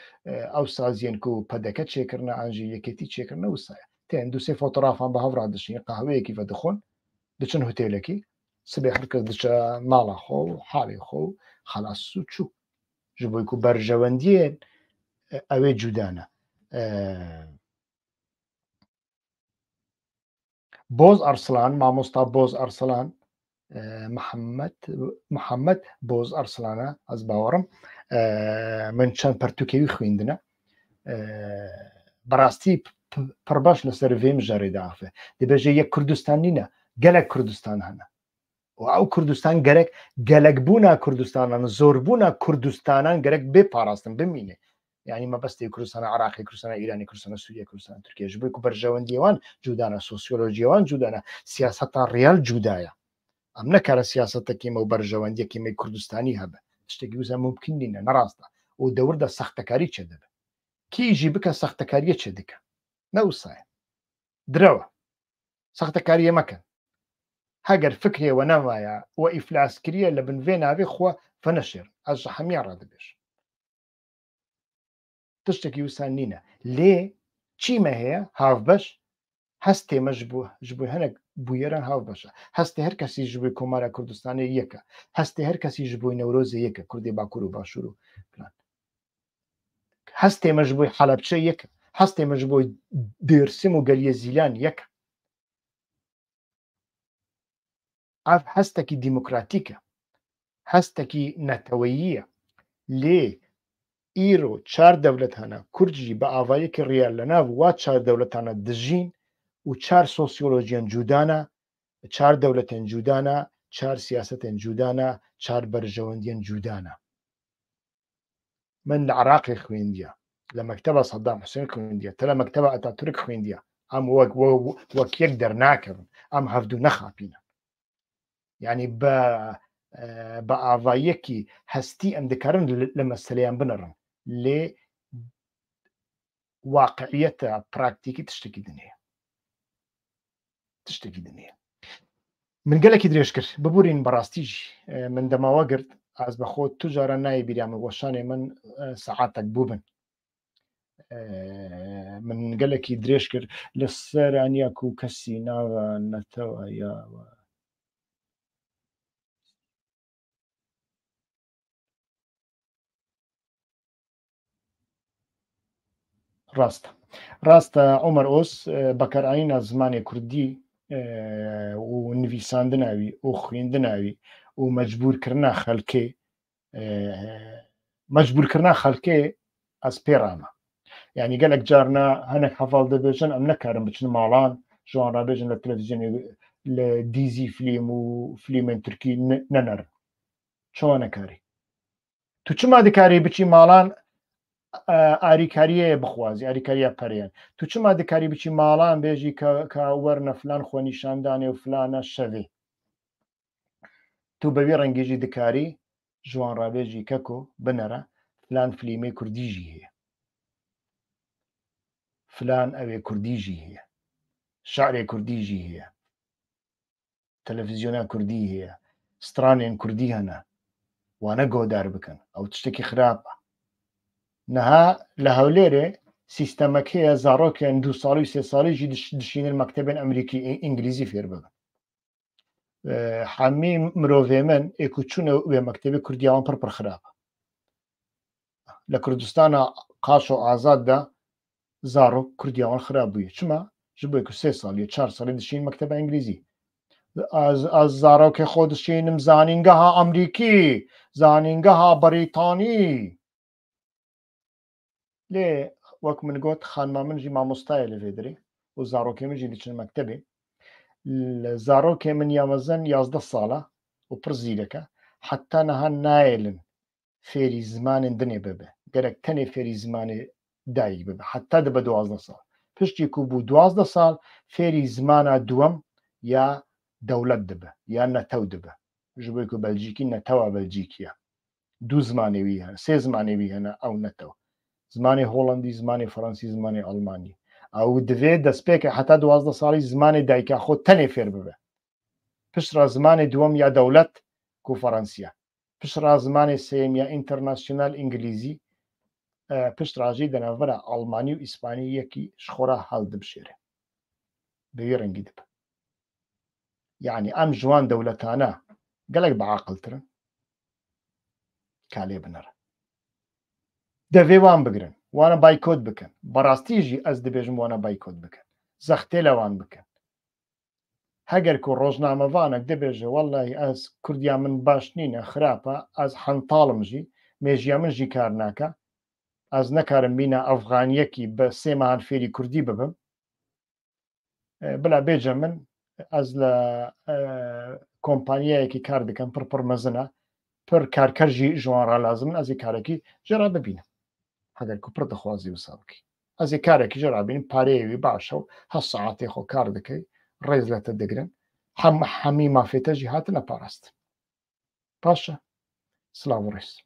ew saziyên ku pedeke çêkirine an jî yekêtî çêkirine wisa ye tên du sê fotoğrafan bi hev re dişîn qehweyekî vedixwin diçin hotelekî sibê her kes diçe mala xwe û halê xwe û xelas û çû ji bo ku berjewendiyên ew ê cuda ne Boz Arslan mamosta Boz Arslan Mihemed Boz Arslan ez bawerim min çend pertûkevî xwîndine bi rastî pir baş li ser vê mijarê de axe dibêje yek Kurdistan nîne gelek Kurdistan hene û ew Kurdistan gerek gelekbûna Kurdistanan zorbûna Kurdistanan gerek bê parastin bimîne yani mebestê Kurdistana Iraqê Kurdistana Îranê Kurdistana Sûriye Kurdistana Tirkiye ji bo ku berjewendiya wan cuda ne sosyolojiya wan cuda ne siyaseta rêyal cuda ye em nekare siyasetekî me û berjewendiyekî me Kurdistanî hebe tiştekî wisa mumkin nîne nerast e û dewr de sextekarî çê dibe kî jî bike sextekariyê çê dike ne wisa ye direwe sextekariyê mekin heger fikrê we nevaye we îflaskiriye li bin vê navê xwe veneşêrin ez ji hemiyan re dibêjim tiştekî wisa nîne lê çî me heye havbeş هەستێ مەش بووە ji بۆ هەنێک بویەران هاو بەشە هەستی هەر کەسی ji بۆی کۆمارە کوردستانی یەکە هەستی هەر کەسی ji بۆی نەورۆزە یەکە کوردی باکوور و باشوور و پلان هەستێ مەش بۆی حەلەبچە یەکە هەستێ مەش بۆی دێرسم و گەلیە زیلان یەکە ئاف هەستێکی دیموکراتیکە هەستێکی نەتەوەییە لێ ئیرۆ چار دەولەت هەنا کورجی بە ئاوایەکی ڕیال لە ناو وا چار دەولەتانە دژین و چار سۆسیۆلۆژیان جودانە چار دەولەتێن جودانە چار سیاستێن جودانە چار بەرژەوەندیان جودانە من لە عراقی خوێندیە لە مەکتەبە سەدام حوسێن خوێندیە تە لە مەکتەبە ئەتاتورک خوێندیە ئەم وەک یەک دەرناکەون ئەم هەفتوو نەخاپینە یعنی بە ئاوایەکی هەستی ئەم دەکارن لە مەسەلەیان بنەڕن لێ واقعیەتە پراکتیکی تشتێکی دنێ من گەلێکی درێژ کرد ببورین بەڕاستیژی من دەماوە گرت ئاز بەخۆ تو جارە نای بیرامە وەشانێ من سەعاتێک بوو بن من گەلێکی درێژ کرد لە سەرانیاک و کەسی ناوە نەتەوە یاوە ڕاستە عمەر ئۆس بەکارعینە زمانی کوردی و نویساندناوی و خوێندناوی و مەجبورکردنا خەڵکێ ئەس پێڕامە یعنی گەلێک جارنا هەنێک هەڤاڵ دەبێژن ئەم نەکارم بچن ماڵان ژوان ڕابێژن لە تەلەڤیزیۆنی لە دیزی فیلم و فیلمێن تورکی نەنەرن چۆن نەکاری تو چما دەکاری بچی ماڵان ئاریکاریە بخوازی ئاریکاریە پەریان تو چما دەکاری بچی ماڵان بێژی کە وەرنە فلان خۆنیشاندانێ و فلانە شەوێ تو بەوێ ڕەنگێژی دەکاری ژوان ڕابێژی کەکۆ بنەرە فلان فلیمەی کوردیژی هەیە فلان ئەوێ کوردیژی هەیە شعرێ کوردیژی هەیە تەلەڤیزیۆنا کوردی هەیە سترانێن کوردی هەنا وانە گۆدار بکەن ئەو تشتێکی خراپە نەها لە هەولێرێ سیستەمەک هەیە زارۆکیان 2 ساڵی 3 ساڵیژی دشینن مەکتەبێن ئەمریکی ئینگلیزی فێر ببن حەمی مرۆڤێ من ئێکو چوونە وێ مەکتەبی کوردیاوان پڕ خراپە لە کوردستانە قاش و ئازاددا زارۆک کوردیاوان خراپ بوویە چما ji bo 3 ساڵی 4 ساڵی دشین مەکتەبە ئینگلیزی ئەز زارۆکێ خۆ دشینم زانینگەها ئەمریکی زانینگەها بەریتانی لێ وەک من گوت خانما منژی مامۆستایە لەوێ درێ و زارۆکێ منژی دچن مەکتەبێ زارۆکێ من یامەزەن 11 ساڵە و پڕ زیرەکە حتا نەها نایلن فێری زمانên dinê bibe gerek tenê fêrî zimanê dayîk bibe heta dibe 12 sal piştî ku bû 12 sal fêrî zimana duwem ya dewlet dibe ya netew dibe ji bo ku Belcîkî netewa Belcîkiye du zimanê wî hene sê zimanê wî hene ew netew zimanê Holandî zimanê Fransî zimanê Almanî ew divê destpêke heta 12 salî zimanê dayîka xwe tenê fêr bibe piştra zimanê duwem ya dewlet ku Fransiya piştra zimanê sêyem ya internasyonal îngilîzî piştra jî di navbera Almanî û İspanî yekî ji xwe re hewl dibişêre bi vê rengî dibe yani em ji wan dewletane gelek biaqiltirin kalê binere devê wan bigirin wana baykot bikin berastî jî ez dibêjim wana baykot bikin zextê le wan bikin heger ku rojnamevanek dibêje wellahî ez Kurdiya min baş nîne xirap e ez hentalim jî mêjiya min jî kar nake ez nekarim bîna Efxaniyekî bi 3 mehan fêrî Kurdî bibim bila bêje min ez li kompanyayekî kar dikim pir mezin e pir karker jî ji wan re lazim min ez ê karekî ji re bibînim heger ku pir dixwazî wisa bikî ez ê karekî ji re bînim pareyê wî baş e û 8 saetê xwe kar dikey rêz le te digirin hemî mafê te jî hatine parastin baş e silav û rêz